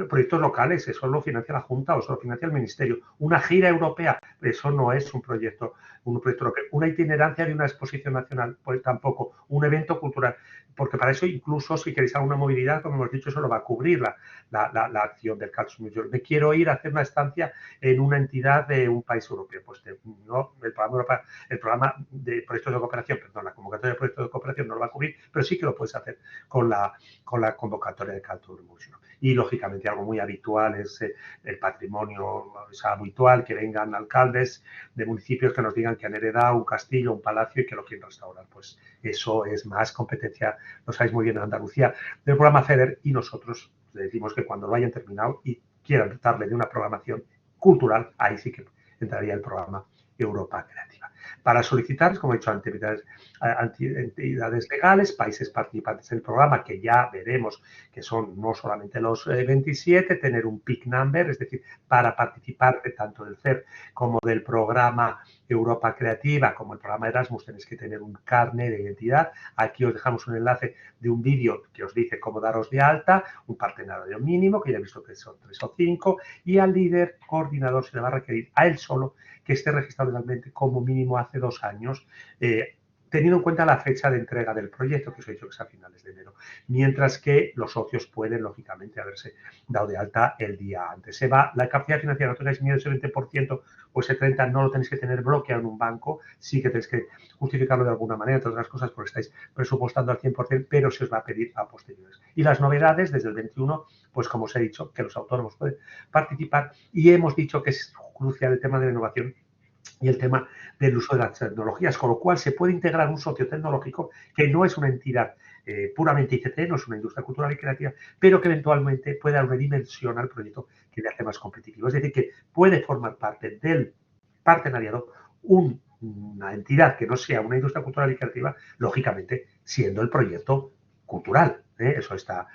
proyectos locales, eso lo financia la Junta o eso lo financia el Ministerio. Una gira europea, eso no es un proyecto local. Una itinerancia de una exposición nacional, pues tampoco. Un evento cultural, porque para eso incluso si queréis alguna movilidad, como hemos dicho, eso lo va a cubrir la acción del Calcio Major. Me quiero ir a hacer una estancia en una entidad de un país europeo. Pues no, el programa de proyectos de cooperación, perdón, la convocatoria de proyectos de cooperación no lo va a cubrir, pero sí que lo puedes hacer con la convocatoria de Calcio Major. Y, lógicamente, algo muy habitual es el patrimonio, es habitual que vengan alcaldes de municipios que nos digan que han heredado un castillo, un palacio y que lo quieren restaurar. Pues eso es más competencia, lo sabéis muy bien en Andalucía, del programa FEDER y nosotros le decimos que cuando lo hayan terminado y quieran darle de una programación cultural, ahí sí que entraría el programa Europa Creativa. Para solicitar, como he dicho, entidades legales, países participantes del programa, que ya veremos que son no solamente los 27, tener un PIC number, es decir, para participar tanto del CERF como del programa Europa Creativa, como el programa Erasmus, tenéis que tener un carnet de identidad. Aquí os dejamos un enlace de un vídeo que os dice cómo daros de alta, un partenariado mínimo, que ya he visto que son 3 o 5, y al líder coordinador se le va a requerir a él solo que esté registrado legalmente como mínimo hace 2 años, teniendo en cuenta la fecha de entrega del proyecto, que os he dicho que es a finales de enero, mientras que los socios pueden, lógicamente, haberse dado de alta el día antes. La capacidad financiera, no tengáis miedo, ese 20% o ese 30% no lo tenéis que tener bloqueado en un banco, sí que tenéis que justificarlo de alguna manera, entre otras cosas, porque estáis presupuestando al 100%, pero se os va a pedir a posteriores. Y las novedades, desde el 21, pues como os he dicho, que los autónomos pueden participar y hemos dicho que es crucial el tema de la innovación y el tema del uso de las tecnologías, con lo cual se puede integrar un socio tecnológico que no es una entidad puramente ICT, no es una industria cultural y creativa, pero que eventualmente puede dar una dimensión al proyecto que le hace más competitivo. Es decir, que puede formar parte del partenariado una entidad que no sea una industria cultural y creativa, lógicamente siendo el proyecto cultural. Eso está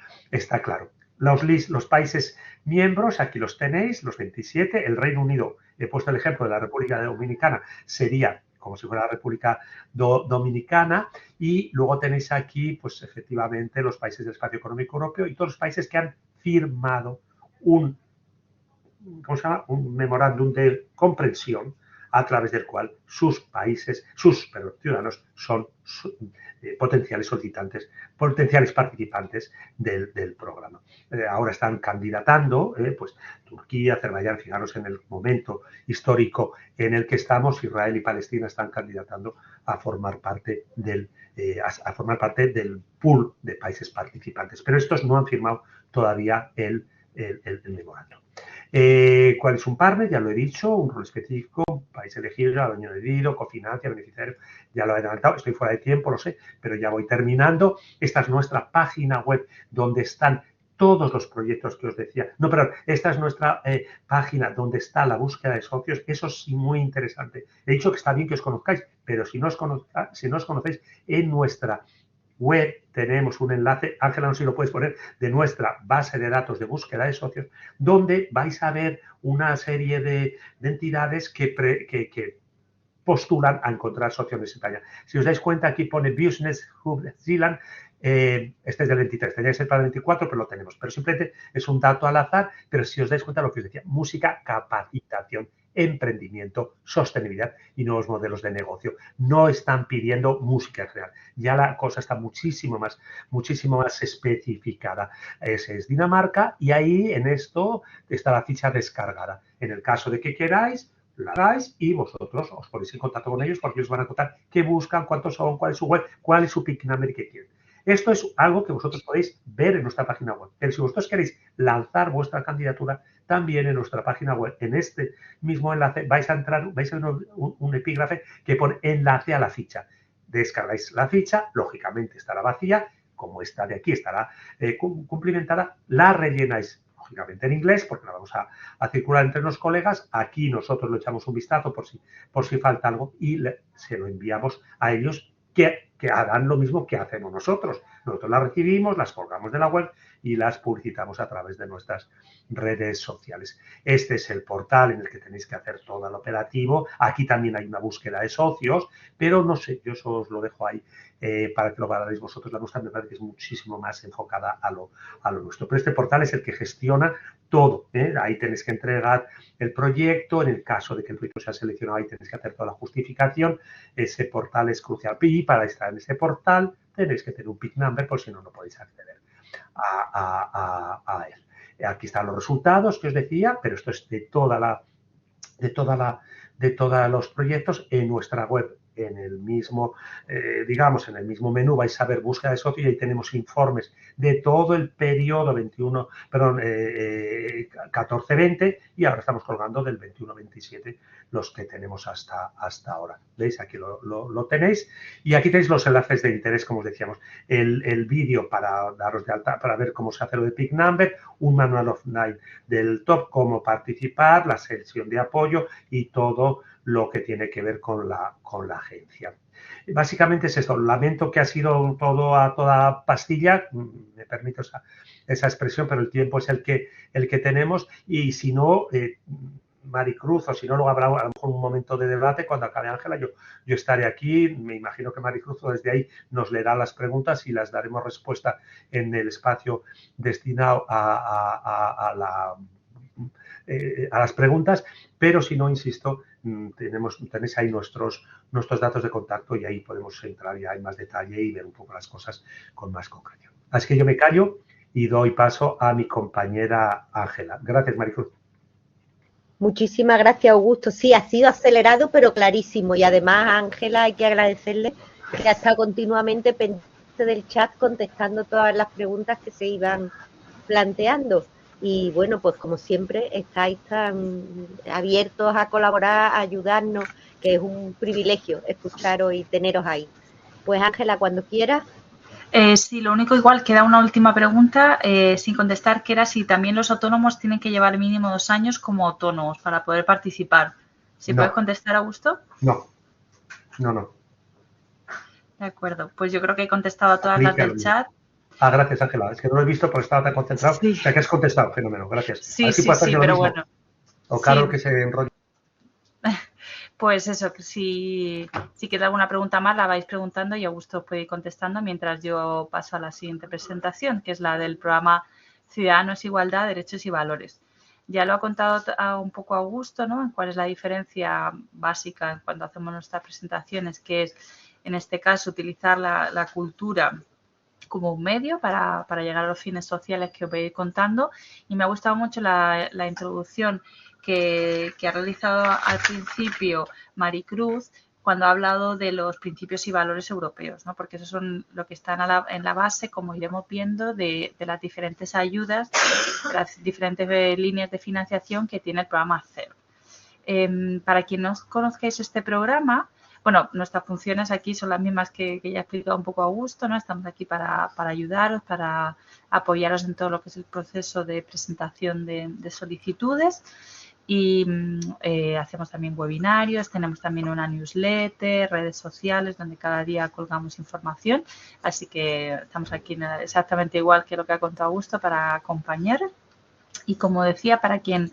claro. Los países miembros, aquí los tenéis, los 27. El Reino Unido, he puesto el ejemplo de la República Dominicana, sería como si fuera la República Dominicana, y luego tenéis aquí, pues efectivamente, los países del Espacio Económico Europeo y todos los países que han firmado un memorándum de comprensión a través del cual sus ciudadanos son potenciales solicitantes, potenciales participantes del programa. Ahora están candidatando, pues Turquía, Azerbaiyán, fijaros en el momento histórico en el que estamos, Israel y Palestina están candidatando a formar parte del pool de países participantes, pero estos no han firmado todavía el memorándum. ¿Cuál es un partner? Ya lo he dicho, un rol específico, país elegido, año añadido, cofinancia, beneficiario, ya lo he adelantado, estoy fuera de tiempo, lo sé, pero ya voy terminando. Esta es nuestra página web donde están todos los proyectos que os decía. No, perdón, esta es nuestra página donde está la búsqueda de socios. Eso sí, muy interesante. He dicho que está bien que os conozcáis, pero si no os conocéis, en nuestra web tenemos un enlace, Ángela, no sé si lo puedes poner, de nuestra base de datos de búsqueda de socios, donde vais a ver una serie de entidades que postulan a encontrar socios en España. Si os dais cuenta, aquí pone Business Hub Zealand, este es del 23, tenía que ser para el 24, pero lo tenemos. Pero simplemente es un dato al azar, pero si os dais cuenta lo que os decía, música, capacitación, emprendimiento, sostenibilidad y nuevos modelos de negocio. No están pidiendo música real. Ya la cosa está muchísimo más especificada. Ese es Dinamarca y ahí en esto está la ficha descargada. En el caso de que queráis, la hagáis y vosotros os ponéis en contacto con ellos porque os van a contar qué buscan, cuántos son, cuál es su web, cuál es su PIC number y qué quieren. Esto es algo que vosotros podéis ver en nuestra página web. Pero si vosotros queréis lanzar vuestra candidatura, también en nuestra página web, en este mismo enlace, vais a ver un epígrafe que pone enlace a la ficha. Descargáis la ficha, lógicamente estará vacía, como esta de aquí estará cumplimentada, la rellenáis lógicamente en inglés, porque la vamos a circular entre los colegas. Aquí nosotros le echamos un vistazo por si falta algo y se lo enviamos a ellos que harán lo mismo que hacemos nosotros. Nosotros las recibimos, las colgamos de la web y las publicitamos a través de nuestras redes sociales. Este es el portal en el que tenéis que hacer todo el operativo. Aquí también hay una búsqueda de socios, pero no sé, yo os lo dejo ahí para que lo valoréis vosotros. La nuestra me parece que es muchísimo más enfocada a lo nuestro. Pero este portal es el que gestiona todo. Ahí tenéis que entregar el proyecto. En el caso de que el proyecto sea seleccionado, ahí tenéis que hacer toda la justificación. Ese portal es crucial. Y para estar en ese portal tenéis que tener un PIC number, por si no podéis acceder a él. Aquí están los resultados que os decía, pero esto es de todos los proyectos en nuestra web. En el mismo, en el mismo menú vais a ver búsqueda de socios y ahí tenemos informes de todo el periodo 14-20 y ahora estamos colgando del 21-27 los que tenemos hasta ahora. ¿Veis? Aquí lo tenéis y aquí tenéis los enlaces de interés, como os decíamos, el vídeo para daros de alta, para ver cómo se hace lo de PIC number, un manual offline del top, cómo participar, la sección de apoyo y todo lo que tiene que ver con la agencia. Básicamente es esto. Lamento que ha sido todo a toda pastilla, me permito esa expresión, pero el tiempo es el que tenemos y si no, Maricruz, o si no, luego habrá a lo mejor un momento de debate cuando acabe Ángela, yo estaré aquí, me imagino que Maricruz desde ahí nos leerá las preguntas y las daremos respuesta en el espacio destinado a las preguntas, pero si no, insisto, tenéis ahí nuestros datos de contacto y ahí podemos entrar ya en más detalle y ver un poco las cosas con más concreción. Así que yo me callo y doy paso a mi compañera Ángela. Gracias, Maricruz. Muchísimas gracias, Augusto. Sí, ha sido acelerado, pero clarísimo. Y además, a Ángela hay que agradecerle que ha estado continuamente pendiente del chat contestando todas las preguntas que se iban planteando. Y bueno, pues como siempre, estáis tan abiertos a colaborar, a ayudarnos, que es un privilegio escucharos y teneros ahí. Pues Ángela, cuando quieras. Sí, lo único, igual queda una última pregunta sin contestar, que era si también los autónomos tienen que llevar mínimo 2 años como autónomos para poder participar. ¿Si puedes contestar, Augusto? No. De acuerdo, pues yo creo que he contestado a todas las del chat. Gracias, Ángela. Es que no lo he visto porque estaba tan concentrado. Sí. O sea, que has contestado, fenómeno, gracias. Sí, pero bueno. O Carol que se enrolla. Pues eso, que si queda alguna pregunta más, la vais preguntando y Augusto os puede ir contestando mientras yo paso a la siguiente presentación, que es la del programa Ciudadanos, Igualdad, Derechos y Valores. Ya lo ha contado un poco Augusto, ¿no? En cuál es la diferencia básica cuando hacemos nuestras presentaciones, que es, en este caso, utilizar la cultura como un medio para llegar a los fines sociales que os voy a ir contando. Y me ha gustado mucho la introducción que ha realizado al principio Maricruz cuando ha hablado de los principios y valores europeos, ¿no? Porque esos son lo que están en la base, como iremos viendo, de las diferentes ayudas, de las diferentes líneas de financiación que tiene el programa CER. Para quien no conozcáis este programa, bueno, nuestras funciones aquí son las mismas que ya he explicado un poco Augusto, ¿no? Estamos aquí para ayudaros, para apoyaros en todo lo que es el proceso de presentación de solicitudes y hacemos también webinarios, tenemos también una newsletter, redes sociales donde cada día colgamos información, así que estamos aquí exactamente igual que lo que ha contado Augusto para acompañar. Y como decía, para quienes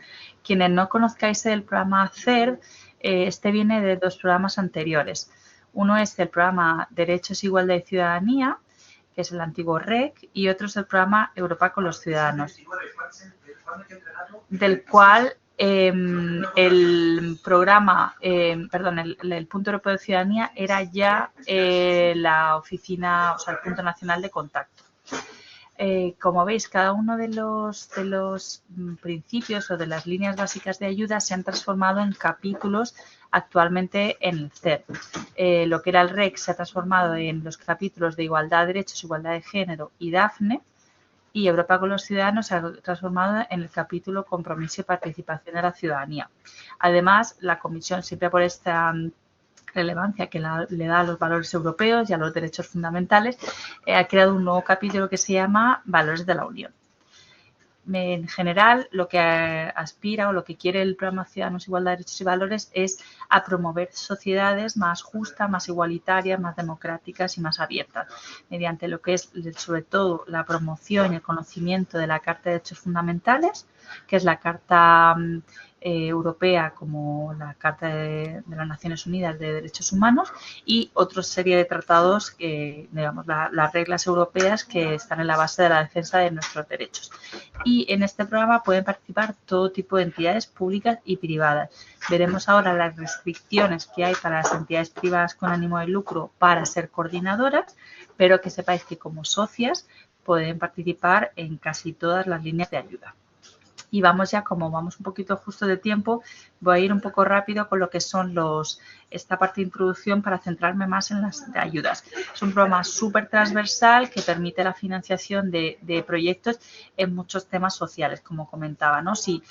no conozcáis el programa CER, este viene de dos programas anteriores. Uno es el programa Derechos, Igualdad y Ciudadanía, que es el antiguo REC, y otro es el programa Europa con los Ciudadanos, del cual el programa, el Punto Europeo de Ciudadanía era ya la oficina, o sea, el punto nacional de contacto. Como veis, cada uno de los principios o de las líneas básicas de ayuda se han transformado en capítulos actualmente en el CER. Lo que era el REC se ha transformado en los capítulos de Igualdad, Derechos, Igualdad de Género y DAFNE, y Europa con los Ciudadanos se ha transformado en el capítulo Compromiso y Participación de la Ciudadanía. Además, la Comisión, siempre por esta relevancia que le da a los valores europeos y a los derechos fundamentales, ha creado un nuevo capítulo que se llama Valores de la Unión. En general, lo que aspira o lo que quiere el programa Ciudadanos, Igualdad, Derechos y Valores es a promover sociedades más justas, más igualitarias, más democráticas y más abiertas, mediante lo que es sobre todo la promoción y el conocimiento de la Carta de Derechos Fundamentales, que es la Carta Europea como la Carta de las Naciones Unidas de Derechos Humanos, y otra serie de tratados, digamos, las reglas europeas que están en la base de la defensa de nuestros derechos. Y en este programa pueden participar todo tipo de entidades públicas y privadas. Veremos ahora las restricciones que hay para las entidades privadas con ánimo de lucro para ser coordinadoras, pero que sepáis que como socias pueden participar en casi todas las líneas de ayuda. Y vamos ya, como vamos un poquito justo de tiempo, voy a ir un poco rápido con lo que son esta parte de introducción para centrarme más en las ayudas. Es un programa súper transversal que permite la financiación de proyectos en muchos temas sociales, como comentaba, ¿no? Si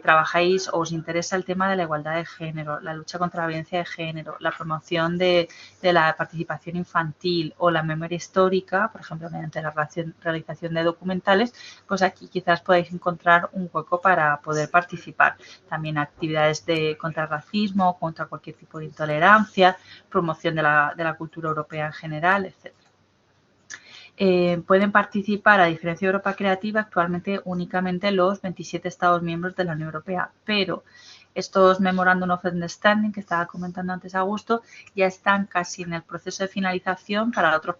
trabajáis o os interesa el tema de la igualdad de género, la lucha contra la violencia de género, la promoción de la participación infantil o la memoria histórica, por ejemplo, mediante la realización de documentales, pues aquí quizás podáis encontrar un hueco para poder participar. También actividades contra el racismo, contra cualquier tipo de intolerancia, promoción de la cultura europea en general, etc. Pueden participar, a diferencia de Europa Creativa, actualmente únicamente los 27 Estados miembros de la Unión Europea, pero estos Memorandum of Understanding que estaba comentando antes Augusto ya están casi en el proceso de finalización para otros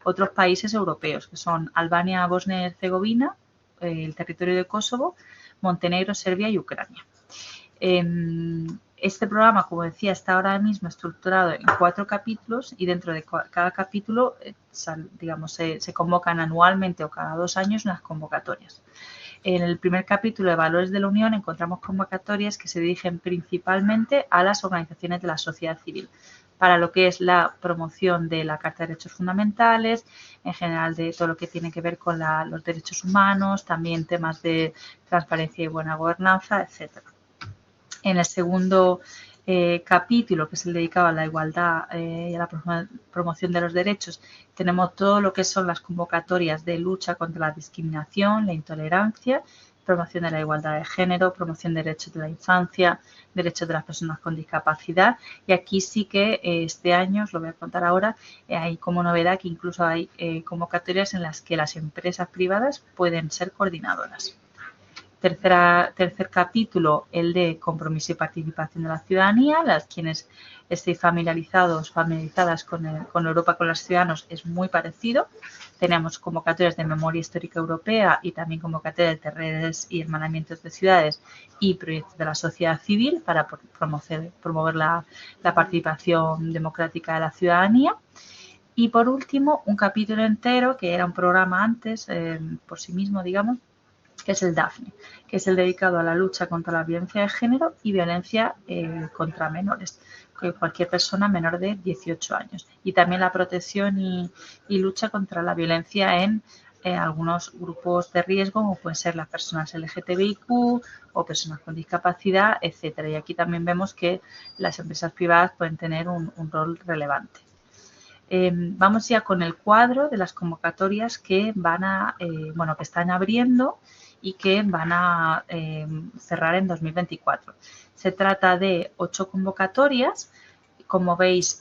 otros países europeos, que son Albania, Bosnia y Herzegovina, el territorio de Kosovo, Montenegro, Serbia y Ucrania. Este programa, como decía, está ahora mismo estructurado en 4 capítulos y dentro de cada capítulo, digamos, se convocan anualmente o cada 2 años unas convocatorias. En el primer capítulo de Valores de la Unión encontramos convocatorias que se dirigen principalmente a las organizaciones de la sociedad civil, para lo que es la promoción de la Carta de Derechos Fundamentales, en general de todo lo que tiene que ver con los derechos humanos, también temas de transparencia y buena gobernanza, etc. En el segundo capítulo, que es el dedicado a la igualdad y a la promoción de los derechos, tenemos todo lo que son las convocatorias de lucha contra la discriminación, la intolerancia, promoción de la igualdad de género, promoción de derechos de la infancia, derechos de las personas con discapacidad. Y aquí sí que este año, os lo voy a contar ahora, hay como novedad que incluso hay convocatorias en las que las empresas privadas pueden ser coordinadoras. Tercer capítulo, el de compromiso y participación de la ciudadanía. Quienes estéis familiarizadas con Europa, con los ciudadanos, es muy parecido. Tenemos convocatorias de memoria histórica europea y también convocatorias de redes y hermanamientos de ciudades y proyectos de la sociedad civil para promover la participación democrática de la ciudadanía. Y por último, un capítulo entero, que era un programa antes, por sí mismo, digamos, que es el DAFNE, que es el dedicado a la lucha contra la violencia de género y violencia contra menores, cualquier persona menor de 18 años. Y también la protección y lucha contra la violencia en algunos grupos de riesgo, como pueden ser las personas LGTBIQ o personas con discapacidad, etcétera. Y aquí también vemos que las empresas privadas pueden tener un rol relevante. Vamos ya con el cuadro de las convocatorias que que están abriendo y que van a cerrar en 2024. Se trata de 8 convocatorias. Como veis,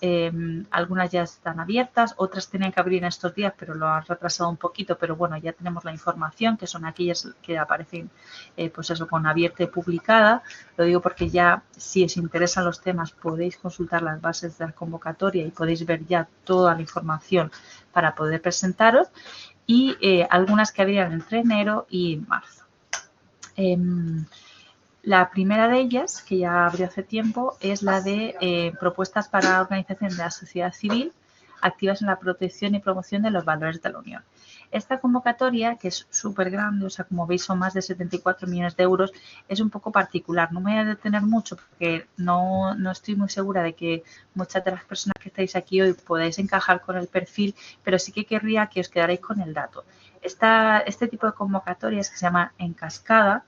algunas ya están abiertas, otras tenían que abrir en estos días, pero lo han retrasado un poquito, pero bueno, ya tenemos la información, que son aquellas que aparecen, pues eso, con abierta y publicada. Lo digo porque ya, si os interesan los temas, podéis consultar las bases de la convocatoria y podéis ver ya toda la información para poder presentaros, y algunas que abrirán entre enero y marzo. La primera de ellas, que ya abrió hace tiempo, es la de propuestas para organización de la sociedad civil activas en la protección y promoción de los valores de la Unión. Esta convocatoria, que es súper grande, o sea, como veis son más de 74 millones de euros, es un poco particular. No me voy a detener mucho porque no estoy muy segura de que muchas de las personas que estáis aquí hoy podáis encajar con el perfil, pero sí que querría que os quedarais con el dato. Este tipo de convocatorias, que se llama en cascada,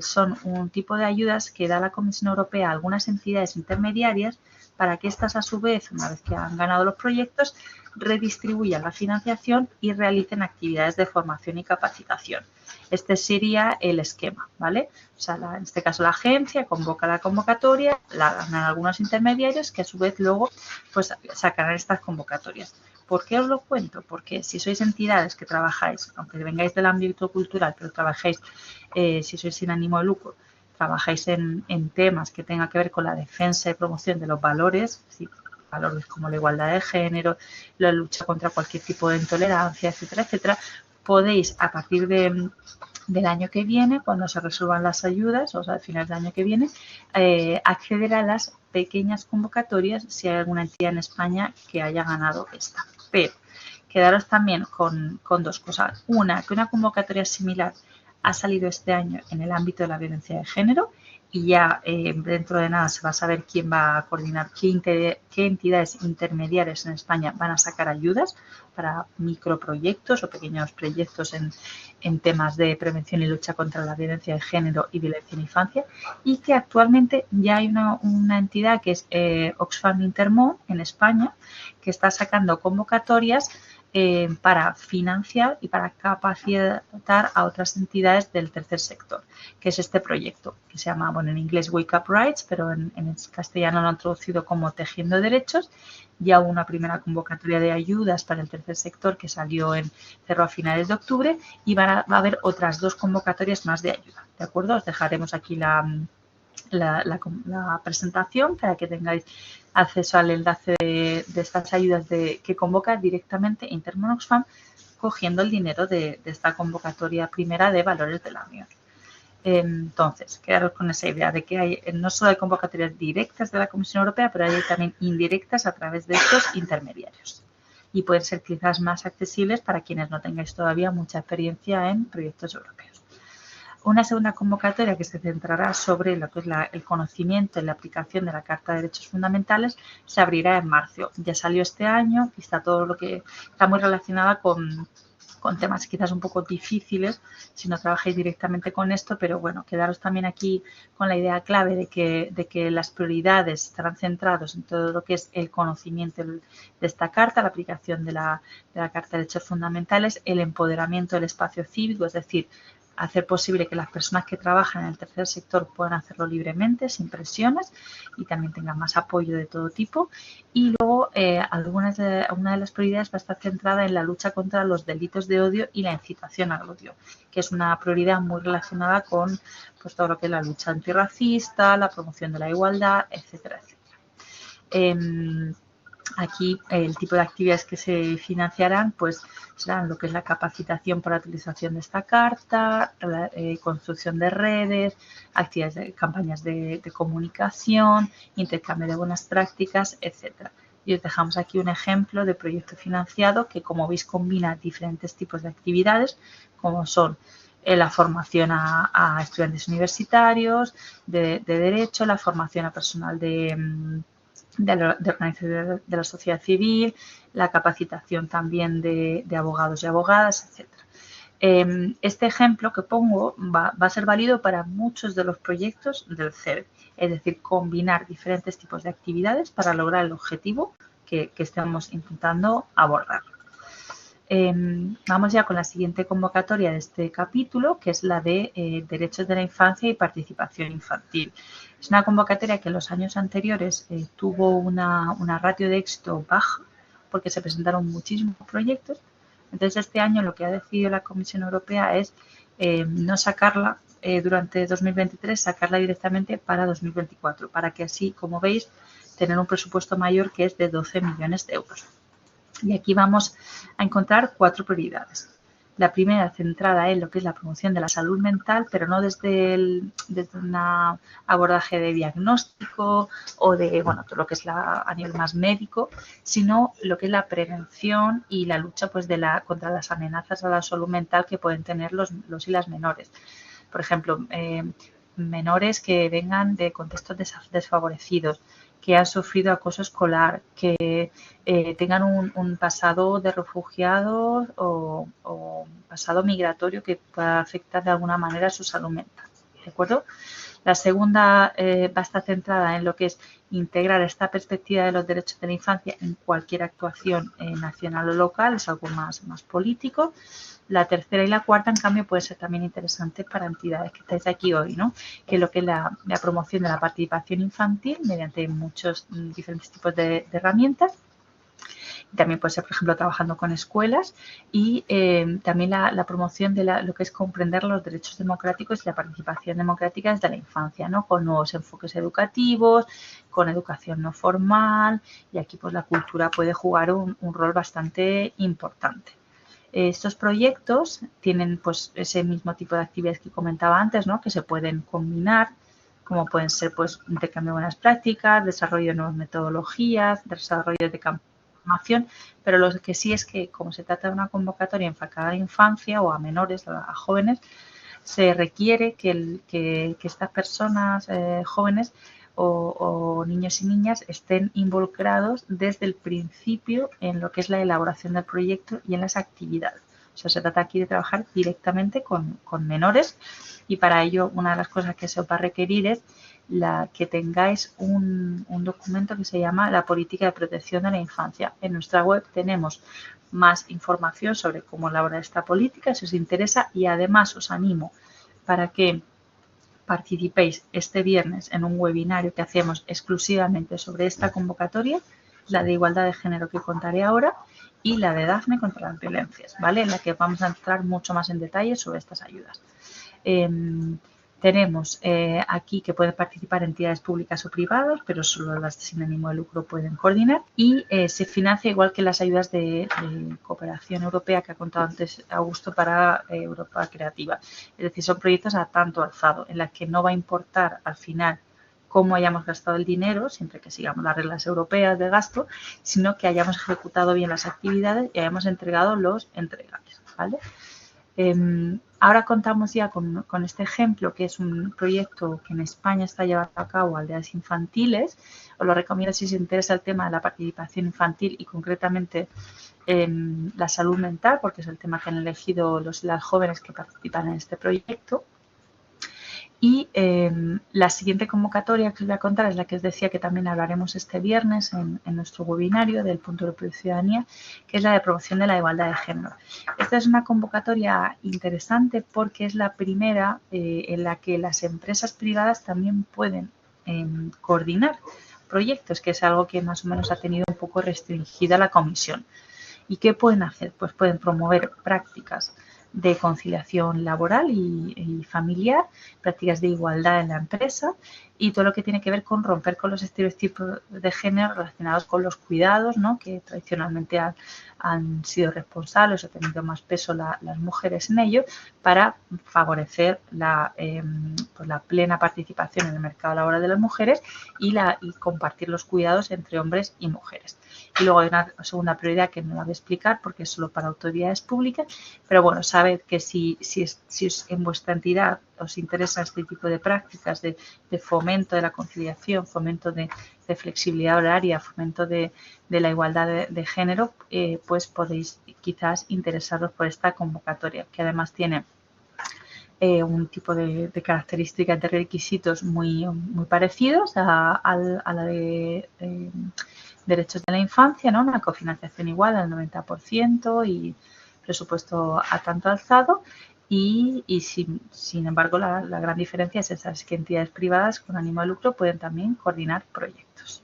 son un tipo de ayudas que da la Comisión Europea a algunas entidades intermediarias para que éstas, a su vez, una vez que han ganado los proyectos, redistribuyan la financiación y realicen actividades de formación y capacitación. Este sería el esquema, ¿vale? O sea, en este caso la agencia convoca la convocatoria, la ganan algunos intermediarios que a su vez luego pues sacarán estas convocatorias. ¿Por qué os lo cuento? Porque si sois entidades que trabajáis, aunque vengáis del ámbito cultural, pero trabajáis, si sois sin ánimo de lucro, trabajáis en temas que tengan que ver con la defensa y promoción de los valores, ¿sí? Valores como la igualdad de género, la lucha contra cualquier tipo de intolerancia, etcétera, etcétera, podéis, a partir del año que viene, cuando se resuelvan las ayudas, o sea, al final del año que viene, acceder a las pequeñas convocatorias si hay alguna entidad en España que haya ganado esta. Pero quedaros también con dos cosas. Una, que una convocatoria similar ha salido este año en el ámbito de la violencia de género y ya dentro de nada se va a saber quién va a coordinar, qué entidades intermediarias en España van a sacar ayudas para microproyectos o pequeños proyectos en temas de prevención y lucha contra la violencia de género y violencia en infancia, y que actualmente ya hay una entidad que es Oxfam Intermón en España, que está sacando convocatorias para financiar y para capacitar a otras entidades del tercer sector, que es este proyecto, que se llama, bueno, en inglés Wake Up Rights, pero en castellano lo han traducido como Tejiendo Derechos. Ya hubo una primera convocatoria de ayudas para el tercer sector que cerró a finales de octubre, y va a haber otras 2 convocatorias más de ayuda, ¿de acuerdo? Os dejaremos aquí la presentación para que tengáis acceso al enlace de estas ayudas que convoca directamente Intermón Oxfam, cogiendo el dinero de esta convocatoria primera de valores de la Unión. Entonces, quedaros con esa idea de que no solo hay convocatorias directas de la Comisión Europea, pero hay también indirectas a través de estos intermediarios. Y pueden ser quizás más accesibles para quienes no tengáis todavía mucha experiencia en proyectos europeos. Una segunda convocatoria que se centrará sobre lo que es el conocimiento y la aplicación de la Carta de Derechos Fundamentales se abrirá en marzo. Ya salió este año y está todo lo que está muy relacionada con temas quizás un poco difíciles si no trabajáis directamente con esto, pero bueno, quedaros también aquí con la idea clave de que las prioridades estarán centradas en todo lo que es el conocimiento de esta carta, la aplicación de la Carta de Derechos Fundamentales, el empoderamiento del espacio cívico, es decir, hacer posible que las personas que trabajan en el tercer sector puedan hacerlo libremente, sin presiones, y también tengan más apoyo de todo tipo. Y luego, una de las prioridades va a estar centrada en la lucha contra los delitos de odio y la incitación al odio, que es una prioridad muy relacionada con pues, todo lo que es la lucha antirracista, la promoción de la igualdad, etcétera, etcétera. Aquí el tipo de actividades que se financiarán pues serán lo que es la capacitación para la utilización de esta carta, la construcción de redes, actividades de campañas de comunicación, intercambio de buenas prácticas, etcétera. Y os dejamos aquí un ejemplo de proyecto financiado que, como veis, combina diferentes tipos de actividades, como son la formación a estudiantes universitarios de derecho, la formación a personal de organización de la sociedad civil, la capacitación también de abogados y abogadas, etc. Este ejemplo que pongo va a ser válido para muchos de los proyectos del CERC, es decir, combinar diferentes tipos de actividades para lograr el objetivo que estamos intentando abordar. Vamos ya con la siguiente convocatoria de este capítulo, que es la de Derechos de la Infancia y Participación Infantil. Es una convocatoria que en los años anteriores tuvo una ratio de éxito baja porque se presentaron muchísimos proyectos. Entonces, este año lo que ha decidido la Comisión Europea es no sacarla durante 2023, sacarla directamente para 2024, para que así, como veis, tener un presupuesto mayor que es de 12 millones de euros. Y aquí vamos a encontrar 4 prioridades. La primera centrada en lo que es la promoción de la salud mental, pero no desde un abordaje de diagnóstico o de todo lo que es a nivel más médico, sino lo que es la prevención y la lucha pues, contra las amenazas a la salud mental que pueden tener los y las menores. Por ejemplo, menores que vengan de contextos desfavorecidos, que han sufrido acoso escolar, que tengan un pasado de refugiados o pasado migratorio que pueda afectar de alguna manera su salud mental. ¿De acuerdo? La segunda va a estar centrada en lo que es integrar esta perspectiva de los derechos de la infancia en cualquier actuación nacional o local, es algo más político. La tercera y la cuarta, en cambio, puede ser también interesante para entidades que estáis aquí hoy, ¿no? Que es lo que es la promoción de la participación infantil mediante muchos diferentes tipos de herramientas. También puede ser, por ejemplo, trabajando con escuelas y también la promoción de lo que es comprender los derechos democráticos y la participación democrática desde la infancia, ¿no? Con nuevos enfoques educativos, con educación no formal, y aquí pues la cultura puede jugar un rol bastante importante. Estos proyectos tienen pues ese mismo tipo de actividades que comentaba antes, ¿no? Que se pueden combinar, como pueden ser pues intercambio de buenas prácticas, desarrollo de nuevas metodologías, desarrollo de formación, pero lo que sí es que como se trata de una convocatoria enfocada a la infancia o a menores, a jóvenes, se requiere que estas personas jóvenes o niños y niñas estén involucrados desde el principio en lo que es la elaboración del proyecto y en las actividades. O sea, se trata aquí de trabajar directamente con menores y para ello una de las cosas que se os va a requerir es que tengáis un documento que se llama la Política de Protección de la Infancia. En nuestra web tenemos más información sobre cómo elaborar esta política, si os interesa, y además os animo para que participéis este viernes en un webinario que hacemos exclusivamente sobre esta convocatoria, la de igualdad de género que contaré ahora y la de Dafne contra las violencias, ¿vale? En la que vamos a entrar mucho más en detalle sobre estas ayudas. Tenemos aquí que pueden participar entidades públicas o privadas, pero solo las sin ánimo de lucro pueden coordinar y se financia igual que las ayudas de cooperación europea que ha contado antes Augusto para Europa Creativa. Es decir, son proyectos a tanto alzado en las que no va a importar al final cómo hayamos gastado el dinero, siempre que sigamos las reglas europeas de gasto, sino que hayamos ejecutado bien las actividades y hayamos entregado los entregables, ¿vale? Ahora contamos ya con este ejemplo, que es un proyecto que en España está llevando a cabo Aldeas Infantiles. Os lo recomiendo si os interesa el tema de la participación infantil y concretamente la salud mental, porque es el tema que han elegido las jóvenes que participan en este proyecto. Y la siguiente convocatoria que os voy a contar es la que os decía que también hablaremos este viernes en nuestro webinario del Punto Europeo de Ciudadanía, que es la de promoción de la igualdad de género. Esta es una convocatoria interesante porque es la primera en la que las empresas privadas también pueden coordinar proyectos, que es algo que más o menos ha tenido un poco restringida la comisión. ¿Y qué pueden hacer? Pues pueden promover prácticas de conciliación laboral y familiar, prácticas de igualdad en la empresa y todo lo que tiene que ver con romper con los estereotipos de género relacionados con los cuidados, ¿no? Que tradicionalmente han sido responsables o tenido más peso las mujeres en ello, para favorecer pues la plena participación en el mercado laboral de las mujeres y compartir los cuidados entre hombres y mujeres. Y luego hay una segunda prioridad que no la voy a explicar porque es solo para autoridades públicas, pero bueno, sabed que si en vuestra entidad os interesa este tipo de prácticas de fomento de la conciliación, fomento de flexibilidad horaria, fomento de la igualdad de género, pues podéis quizás interesaros por esta convocatoria, que además tiene un tipo de características de requisitos muy parecidos a la de derechos de la infancia, ¿no? Una cofinanciación igual al 90% y presupuesto a tanto alzado. Y sin embargo, la gran diferencia es esa, es que entidades privadas con ánimo de lucro pueden también coordinar proyectos.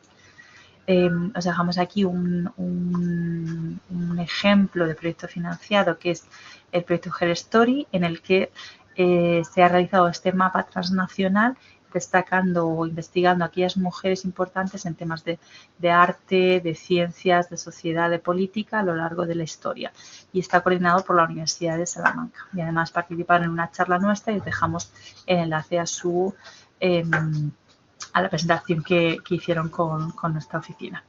Os dejamos aquí un ejemplo de proyecto financiado, que es el proyecto Her Story, en el que se ha realizado este mapa transnacional destacando o investigando a aquellas mujeres importantes en temas de arte, de ciencias, de sociedad, de política a lo largo de la historia. Y está coordinado por la Universidad de Salamanca. Y además participaron en una charla nuestra y os dejamos el enlace a la presentación que hicieron con nuestra oficina.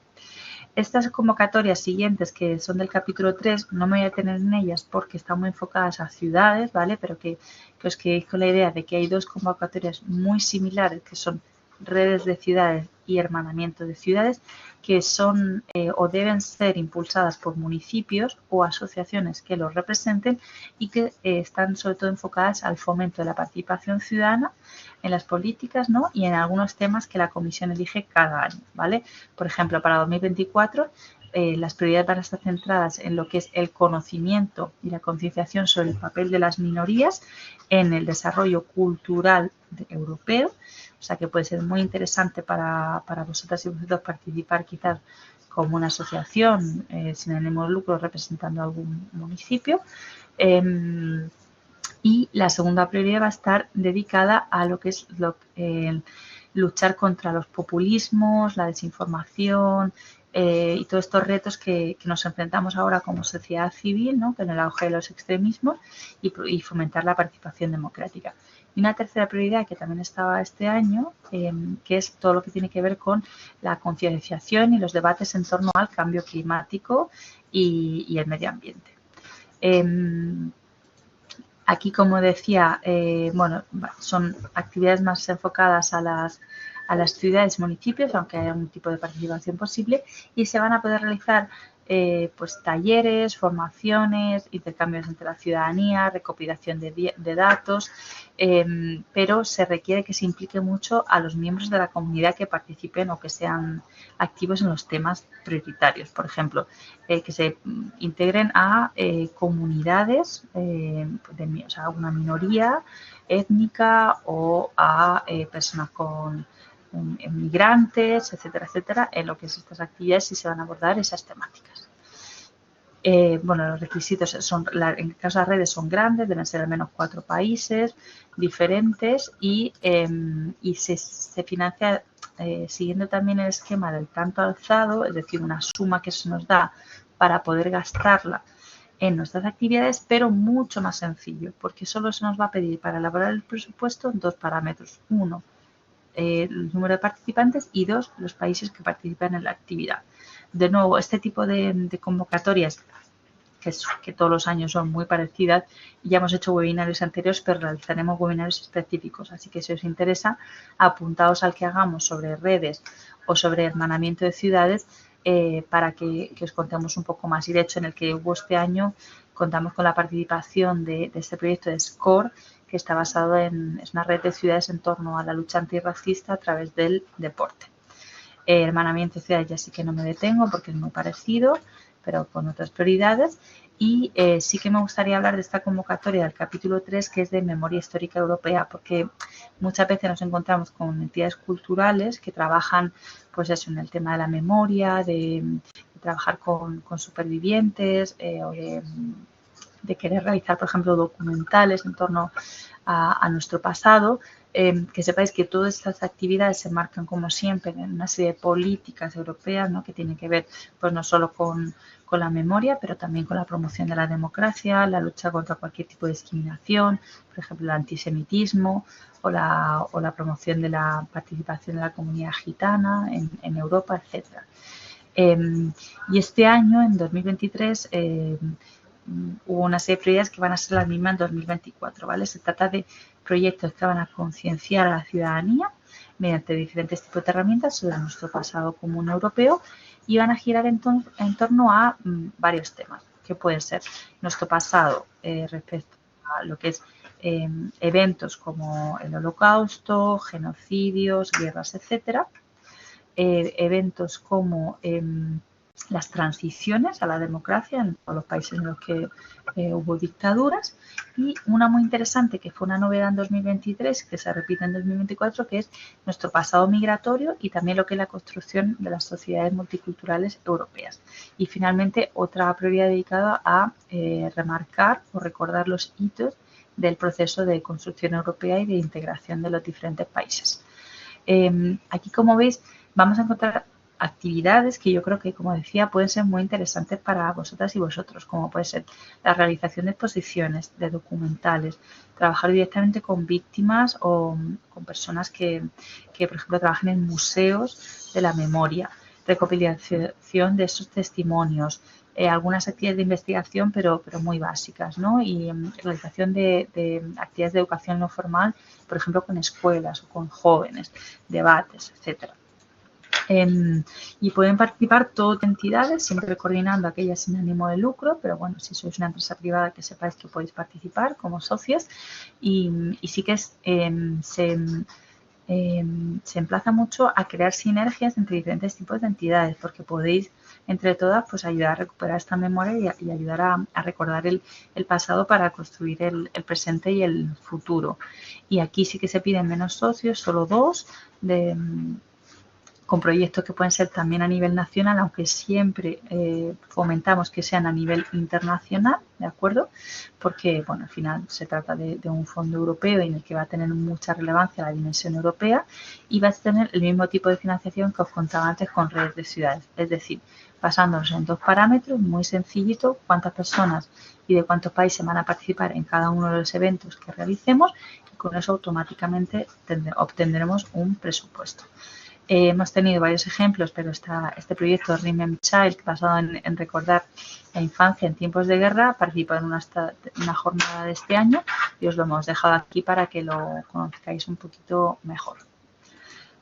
Estas convocatorias siguientes, que son del capítulo 3, no me voy a detener en ellas porque están muy enfocadas a ciudades, ¿vale? Pero que os quedéis con la idea de que hay dos convocatorias muy similares, que son redes de ciudades y hermanamiento de ciudades, que son o deben ser impulsadas por municipios o asociaciones que los representen y que están sobre todo enfocadas al fomento de la participación ciudadana en las políticas, ¿no? Y en algunos temas que la Comisión elige cada año, ¿vale? Por ejemplo, para 2024 las prioridades van a estar centradas en lo que es el conocimiento y la concienciación sobre el papel de las minorías en el desarrollo cultural europeo. O sea que puede ser muy interesante para vosotras y vosotros participar quizás como una asociación sin ánimo de lucro representando algún municipio. Y la segunda prioridad va a estar dedicada a lo que es luchar contra los populismos, la desinformación y todos estos retos que nos enfrentamos ahora como sociedad civil, ¿no? Con el auge de los extremismos y fomentar la participación democrática. Y una tercera prioridad que también estaba este año, que es todo lo que tiene que ver con la concienciación y los debates en torno al cambio climático y el medio ambiente. Aquí, como decía, bueno, son actividades más enfocadas a las ciudades y municipios, aunque haya un tipo de participación posible, y se van a poder realizar pues talleres, formaciones, intercambios entre la ciudadanía, recopilación de datos, pero se requiere que se implique mucho a los miembros de la comunidad que participen o que sean activos en los temas prioritarios. Por ejemplo, que se integren a comunidades, o sea, a una minoría étnica o a personas con migrantes, etcétera, etcétera, en lo que es estas actividades y se van a abordar esas temáticas. Bueno, los requisitos son, en el caso de las redes son grandes, deben ser al menos 4 países diferentes y se financia siguiendo también el esquema del tanto alzado, es decir, una suma que se nos da para poder gastarla en nuestras actividades, pero mucho más sencillo, porque solo se nos va a pedir para elaborar el presupuesto 2 parámetros. 1, el número de participantes y 2, los países que participan en la actividad. De nuevo, este tipo de convocatorias, que todos los años son muy parecidas, ya hemos hecho webinarios anteriores, pero realizaremos webinarios específicos. Así que si os interesa, apuntaos al que hagamos sobre redes o sobre hermanamiento de ciudades para que os contemos un poco más. Y de hecho, en el que hubo este año, contamos con la participación de este proyecto de SCORE, que está basado es una red de ciudades en torno a la lucha antirracista a través del deporte. Hermanamiento de ciudades ya sí que no me detengo porque es muy parecido, pero con otras prioridades. Y sí que me gustaría hablar de esta convocatoria del capítulo 3, que es de Memoria Histórica Europea, porque muchas veces nos encontramos con entidades culturales que trabajan pues eso, en el tema de la memoria, de trabajar con supervivientes, o de querer realizar, por ejemplo, documentales en torno a nuestro pasado. Que sepáis que todas estas actividades se marcan, como siempre, en una serie de políticas europeas, ¿no? Que tienen que ver pues no solo con la memoria, pero también con la promoción de la democracia, la lucha contra cualquier tipo de discriminación, por ejemplo, el antisemitismo o la promoción de la participación de la comunidad gitana en Europa, etc. Y este año, en 2023, hubo una serie de prioridades que van a ser las mismas en 2024, ¿vale? Se trata de proyectos que van a concienciar a la ciudadanía mediante diferentes tipos de herramientas sobre nuestro pasado común europeo y van a girar en torno a varios temas, que pueden ser nuestro pasado respecto a lo que es eventos como el Holocausto, genocidios, guerras, etcétera, eventos como las transiciones a la democracia en todos los países en los que hubo dictaduras, y una muy interesante que fue una novedad en 2023 que se repite en 2024, que es nuestro pasado migratorio y también lo que es la construcción de las sociedades multiculturales europeas. Y finalmente otra prioridad dedicada a remarcar o recordar los hitos del proceso de construcción europea y de integración de los diferentes países. Aquí, como veis, vamos a encontrar actividades que yo creo que, como decía, pueden ser muy interesantes para vosotras y vosotros, como puede ser la realización de exposiciones, de documentales, trabajar directamente con víctimas o con personas que por ejemplo, trabajan en museos de la memoria, recopilación de esos testimonios, algunas actividades de investigación, pero muy básicas, ¿no? Y realización de actividades de educación no formal, por ejemplo, con escuelas o con jóvenes, debates, etcétera. Y pueden participar todas entidades, siempre coordinando aquellas sin ánimo de lucro, pero bueno, si sois una empresa privada, que sepáis que podéis participar como socios, y sí que se emplaza mucho a crear sinergias entre diferentes tipos de entidades, porque podéis entre todas pues ayudar a recuperar esta memoria y ayudar a recordar el pasado para construir el presente y el futuro. Y aquí sí que se piden menos socios, solo 2, con proyectos que pueden ser también a nivel nacional, aunque siempre fomentamos que sean a nivel internacional, ¿de acuerdo? Porque, bueno, al final se trata de un fondo europeo en el que va a tener mucha relevancia la dimensión europea y va a tener el mismo tipo de financiación que os contaba antes con redes de ciudades. Es decir, basándonos en 2 parámetros, muy sencillito, cuántas personas y de cuántos países van a participar en cada uno de los eventos que realicemos, y con eso automáticamente obtendremos un presupuesto. Hemos tenido varios ejemplos, pero está este proyecto Remember Child, basado en recordar la infancia en tiempos de guerra, participó en una jornada de este año y os lo hemos dejado aquí para que lo conozcáis un poquito mejor.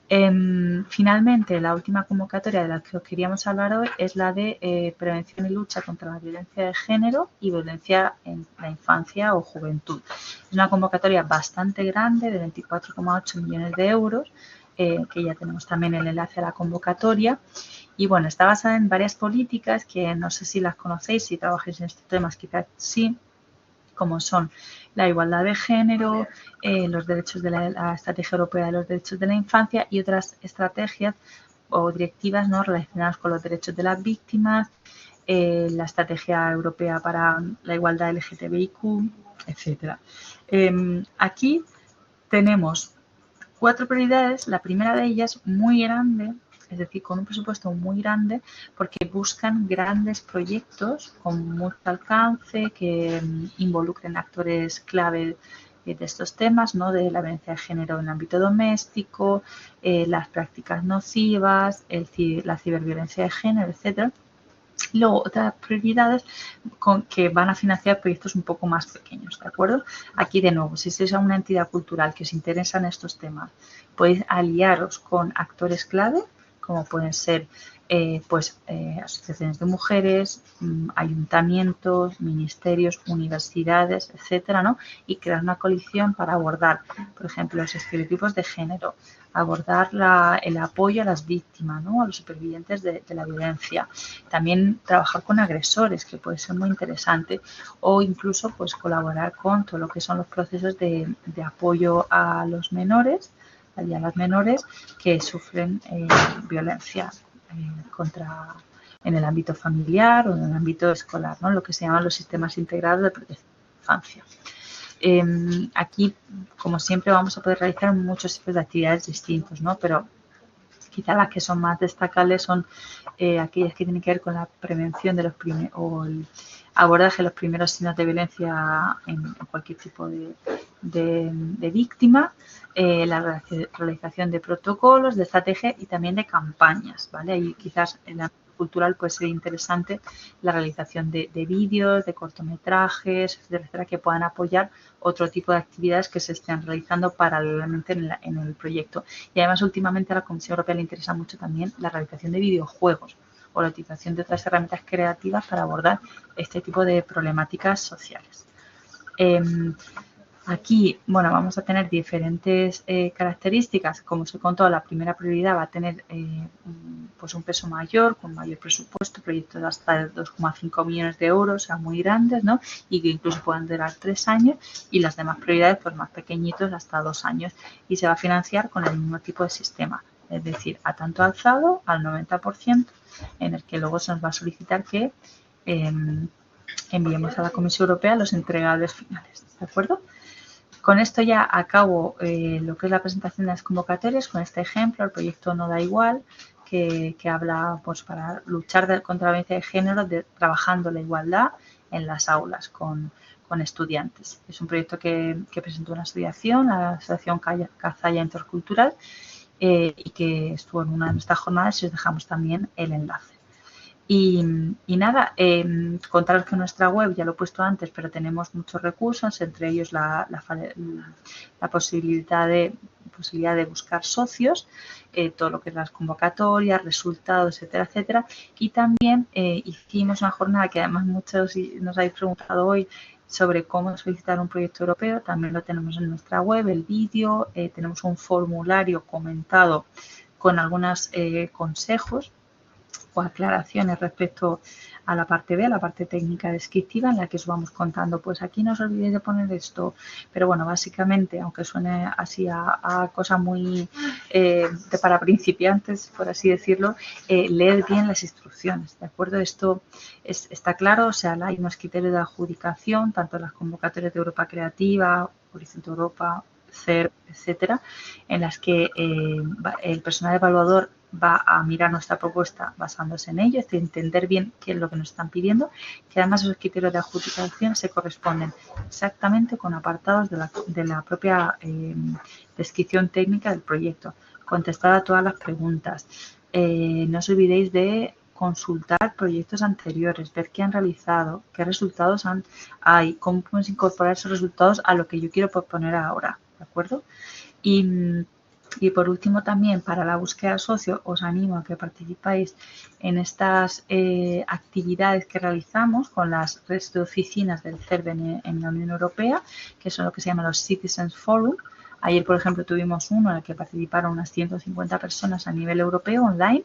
Finalmente, la última convocatoria de la que os queríamos hablar hoy es la de prevención y lucha contra la violencia de género y violencia en la infancia o juventud. Es una convocatoria bastante grande, de 24,8 millones de euros, que ya tenemos también el enlace a la convocatoria. Y bueno, está basada en varias políticas que no sé si las conocéis, si trabajáis en estos temas quizás sí, como son la igualdad de género, los derechos de la Estrategia Europea de los Derechos de la Infancia y otras estrategias o directivas, ¿no?, relacionadas con los derechos de las víctimas, la Estrategia Europea para la Igualdad LGTBIQ, etcétera. Aquí tenemos 4 prioridades. La primera de ellas muy grande, es decir, con un presupuesto muy grande, porque buscan grandes proyectos con mucho alcance que involucren actores clave de estos temas, ¿no?, de la violencia de género en el ámbito doméstico, las prácticas nocivas, la ciberviolencia de género, etcétera. Y luego otras prioridades que van a financiar proyectos un poco más pequeños, ¿de acuerdo? Aquí de nuevo, si sois una entidad cultural que os interesan estos temas, podéis aliaros con actores clave, como pueden ser asociaciones de mujeres, ayuntamientos, ministerios, universidades, etcétera, ¿no? Y crear una coalición para abordar, por ejemplo, los estereotipos de género, abordar el apoyo a las víctimas, ¿no? A los supervivientes de la violencia. También trabajar con agresores, que puede ser muy interesante, o incluso pues colaborar con todo lo que son los procesos de apoyo a los menores y a las menores que sufren violencia en el ámbito familiar o en el ámbito escolar, ¿no? Lo que se llaman los sistemas integrados de protección de la infancia. Aquí, como siempre, vamos a poder realizar muchos tipos de actividades distintos, ¿no? Pero quizá las que son más destacables son aquellas que tienen que ver con la prevención de o el abordaje de los primeros signos de violencia en cualquier tipo de víctima, la realización de protocolos, de estrategias y también de campañas, ¿vale? Y quizás en la cultural puede ser interesante la realización de vídeos, de cortometrajes, etcétera, que puedan apoyar otro tipo de actividades que se estén realizando paralelamente en el proyecto. Y además, últimamente a la Comisión Europea le interesa mucho también la realización de videojuegos o la utilización de otras herramientas creativas para abordar este tipo de problemáticas sociales. Aquí, bueno, vamos a tener diferentes características. Como os he contado, la primera prioridad va a tener pues un peso mayor, con mayor presupuesto, proyectos de hasta 2,5 millones de euros, o sea, muy grandes, ¿no? Y que incluso puedan durar 3 años. Y las demás prioridades, pues más pequeñitos, hasta 2 años. Y se va a financiar con el mismo tipo de sistema, es decir, a tanto alzado, al 90%, en el que luego se nos va a solicitar que enviemos a la Comisión Europea los entregables finales, ¿de acuerdo? Con esto ya acabo lo que es la presentación de las convocatorias con este ejemplo, el proyecto No Da Igual, que habla pues para luchar contra la violencia de género, trabajando la igualdad en las aulas con estudiantes. Es un proyecto que presentó una asociación, la Asociación Cazalla Intercultural, y que estuvo en una de nuestras jornadas y os dejamos también el enlace. Y nada, contaros que en nuestra web, ya lo he puesto antes, pero tenemos muchos recursos, entre ellos la posibilidad de buscar socios, todo lo que es las convocatorias, resultados, etcétera, etcétera. Y también hicimos una jornada que además muchos nos habéis preguntado hoy sobre cómo solicitar un proyecto europeo. También lo tenemos en nuestra web, el vídeo, tenemos un formulario comentado con algunos consejos o aclaraciones respecto a la parte B, a la parte técnica descriptiva, en la que os vamos contando, pues aquí no os olvidéis de poner esto, pero bueno, básicamente, aunque suene así a cosa muy para principiantes, por así decirlo, leed bien las instrucciones, ¿de acuerdo? Esto está claro, o sea, hay unos criterios de adjudicación, tanto en las convocatorias de Europa Creativa, Horizonte Europa, CERP, etcétera, en las que el personal evaluador va a mirar nuestra propuesta basándose en ello, es decir, entender bien qué es lo que nos están pidiendo, que además esos criterios de adjudicación se corresponden exactamente con apartados de la propia descripción técnica del proyecto, contestar a todas las preguntas, no os olvidéis de consultar proyectos anteriores, ver qué han realizado, qué resultados hay, cómo podemos incorporar esos resultados a lo que yo quiero proponer ahora, ¿de acuerdo? Y por último también para la búsqueda de socio os animo a que participáis en estas actividades que realizamos con las redes de oficinas del CERB en la Unión Europea, que son lo que se llaman los Citizens Forum. Ayer, por ejemplo, tuvimos uno en el que participaron unas 150 personas a nivel europeo online,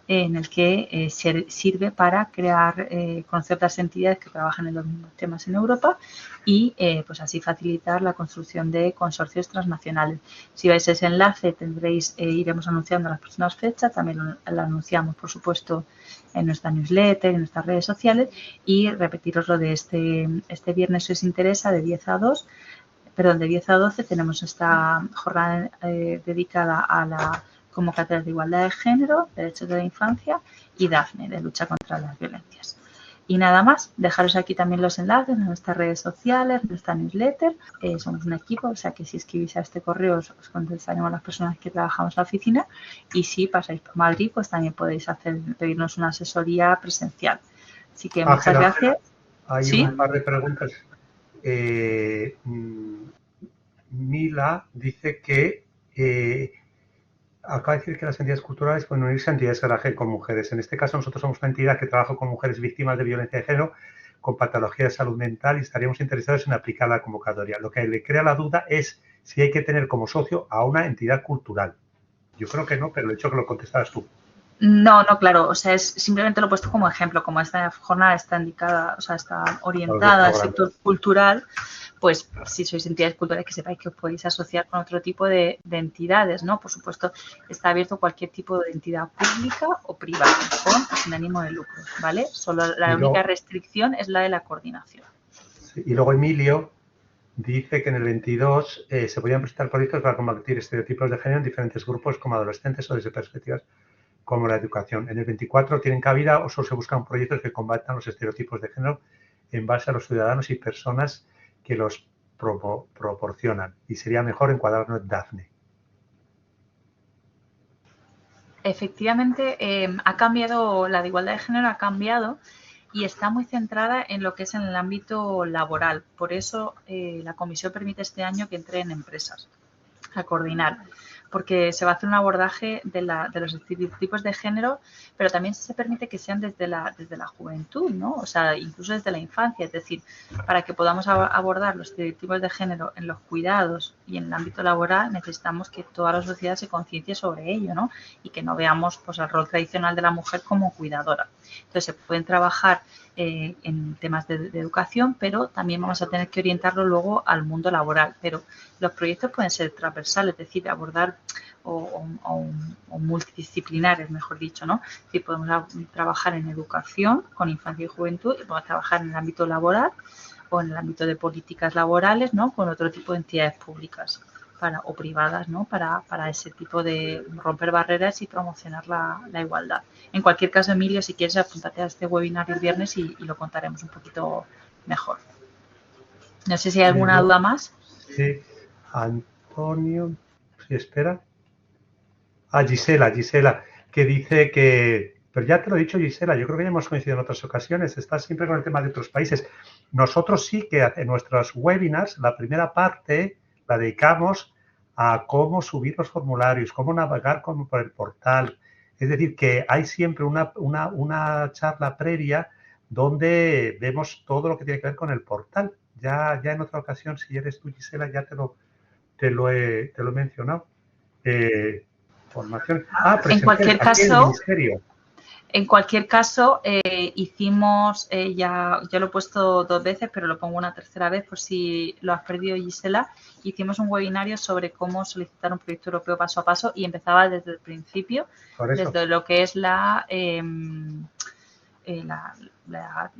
en el que sirve para crear, conocer las entidades que trabajan en los mismos temas en Europa y pues así facilitar la construcción de consorcios transnacionales. Si vais a ese enlace tendréis, iremos anunciando las próximas fechas, también lo anunciamos por supuesto en nuestra newsletter, en nuestras redes sociales y repetiros lo de este viernes si os interesa de 10 a 12 tenemos esta jornada dedicada a la convocatoria de igualdad de género, derechos de la infancia y DAFNE, de lucha contra las violencias. Y nada más, dejaros aquí también los enlaces en nuestras redes sociales, en nuestra newsletter. Somos un equipo, o sea que si escribís a este correo os contestaremos las personas que trabajamos en la oficina y si pasáis por Madrid, pues también podéis pedirnos una asesoría presencial. Así que muchas gracias. Hay ¿Sí? un par de preguntas. Mila dice que acaba de decir que las entidades culturales pueden unirse a entidades que trabajen con mujeres. En este caso, nosotros somos una entidad que trabaja con mujeres víctimas de violencia de género con patología de salud mental y estaríamos interesados en aplicar la convocatoria. Lo que le crea la duda es si hay que tener como socio a una entidad cultural. Yo creo que no, pero he hecho que lo contestaras tú. No, no, claro, o sea, simplemente lo he puesto como ejemplo, como esta jornada está indicada, o sea, está orientada al sector cultural, pues si sois entidades culturales que sepáis que os podéis asociar con otro tipo de entidades, ¿no? Por supuesto, está abierto cualquier tipo de entidad pública o privada, con o sin ánimo de lucro, ¿vale? Solo la única restricción es la de la coordinación. Sí, y luego Emilio dice que en el 22 se podían presentar proyectos para combatir estereotipos de género en diferentes grupos como adolescentes o desde perspectivas como la educación. En el 24 tienen cabida o solo se buscan proyectos que combatan los estereotipos de género en base a los ciudadanos y personas que los proporcionan. Y sería mejor encuadrarnos en Dafne. Efectivamente, ha cambiado, la de igualdad de género ha cambiado y está muy centrada en lo que es en el ámbito laboral. Por eso la comisión permite este año que entre en empresas a coordinar, porque se va a hacer un abordaje de los estereotipos de género, pero también se permite que sean desde la juventud, ¿no? O sea, incluso desde la infancia, es decir, para que podamos abordar los estereotipos de género en los cuidados y en el ámbito laboral, necesitamos que toda la sociedad se conciencie sobre ello, ¿no? Y que no veamos pues el rol tradicional de la mujer como cuidadora. Entonces, se pueden trabajar en temas de educación, pero también vamos a tener que orientarlo luego al mundo laboral. Pero los proyectos pueden ser transversales, es decir, abordar o multidisciplinares, mejor dicho, ¿no? Es decir, podemos trabajar en educación con infancia y juventud y podemos trabajar en el ámbito laboral o en el ámbito de políticas laborales, ¿no? Con otro tipo de entidades públicas o privadas, ¿no? Para ese tipo de romper barreras y promocionar la igualdad. En cualquier caso, Emilio, si quieres, apúntate a este webinar el viernes y lo contaremos un poquito mejor. No sé si hay alguna duda más. Sí, Antonio, sí, espera. Gisela, que dice que, pero ya te lo he dicho, Gisela, yo creo que ya hemos coincidido en otras ocasiones, estás siempre con el tema de otros países. Nosotros sí que en nuestros webinars, la primera parte la dedicamos a cómo subir los formularios, cómo navegar por el portal. Es decir, que hay siempre una charla previa donde vemos todo lo que tiene que ver con el portal. Ya en otra ocasión, si eres tú, Gisela, ya te lo he mencionado. Formación. En cualquier caso, hicimos, ya lo he puesto 2 veces, pero lo pongo una tercera vez por si lo has perdido, Gisela. Hicimos un webinario sobre cómo solicitar un proyecto europeo paso a paso y empezaba desde el principio, desde lo que es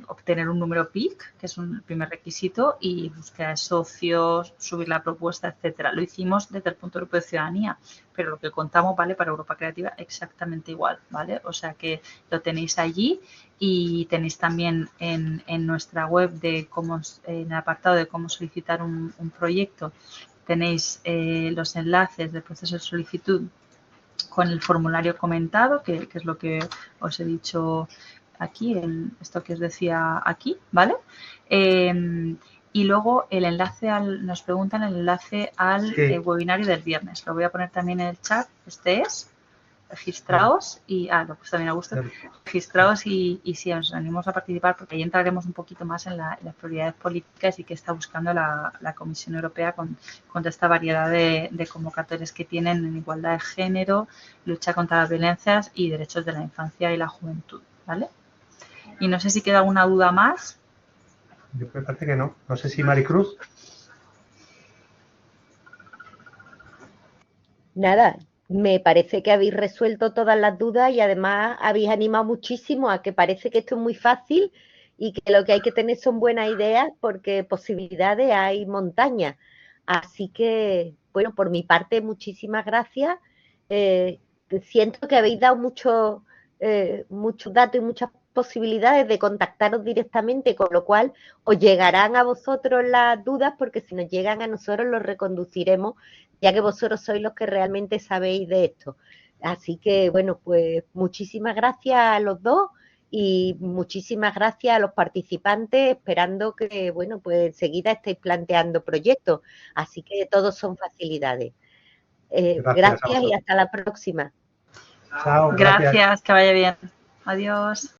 obtener un número PIC, que es un primer requisito, y búsqueda de socios, subir la propuesta, etcétera. Lo hicimos desde el punto europeo de ciudadanía, pero lo que contamos vale para Europa Creativa exactamente igual, ¿vale? O sea que lo tenéis allí y tenéis también en nuestra web en el apartado de cómo solicitar un proyecto, tenéis los enlaces del proceso de solicitud con el formulario comentado, que es lo que os he dicho aquí, esto que os decía aquí, ¿vale? Y luego el enlace nos preguntan el enlace al webinario del viernes. Lo voy a poner también en el chat. Este es. Registraos y lo pues también a gusto. Registraos y sí, os animamos a participar porque ahí entraremos un poquito más en las prioridades políticas y qué está buscando la Comisión Europea con toda esta variedad de convocatorias que tienen en igualdad de género, lucha contra las violencias y derechos de la infancia y la juventud, ¿vale? Y no sé si queda alguna duda más. Yo me parece que no. No sé si Maricruz. Nada, me parece que habéis resuelto todas las dudas y además habéis animado muchísimo a que parece que esto es muy fácil y que lo que hay que tener son buenas ideas porque posibilidades hay montañas. Así que, bueno, por mi parte, muchísimas gracias. Siento que habéis dado muchos datos y muchas posibilidades de contactaros directamente, con lo cual os llegarán a vosotros las dudas porque si nos llegan a nosotros los reconduciremos, ya que vosotros sois los que realmente sabéis de esto. Así que, bueno, pues muchísimas gracias a los dos y muchísimas gracias a los participantes, esperando que, bueno, pues enseguida estéis planteando proyectos. Así que todos son facilidades. Gracias y hasta la próxima. Chao. Gracias, que vaya bien. Adiós.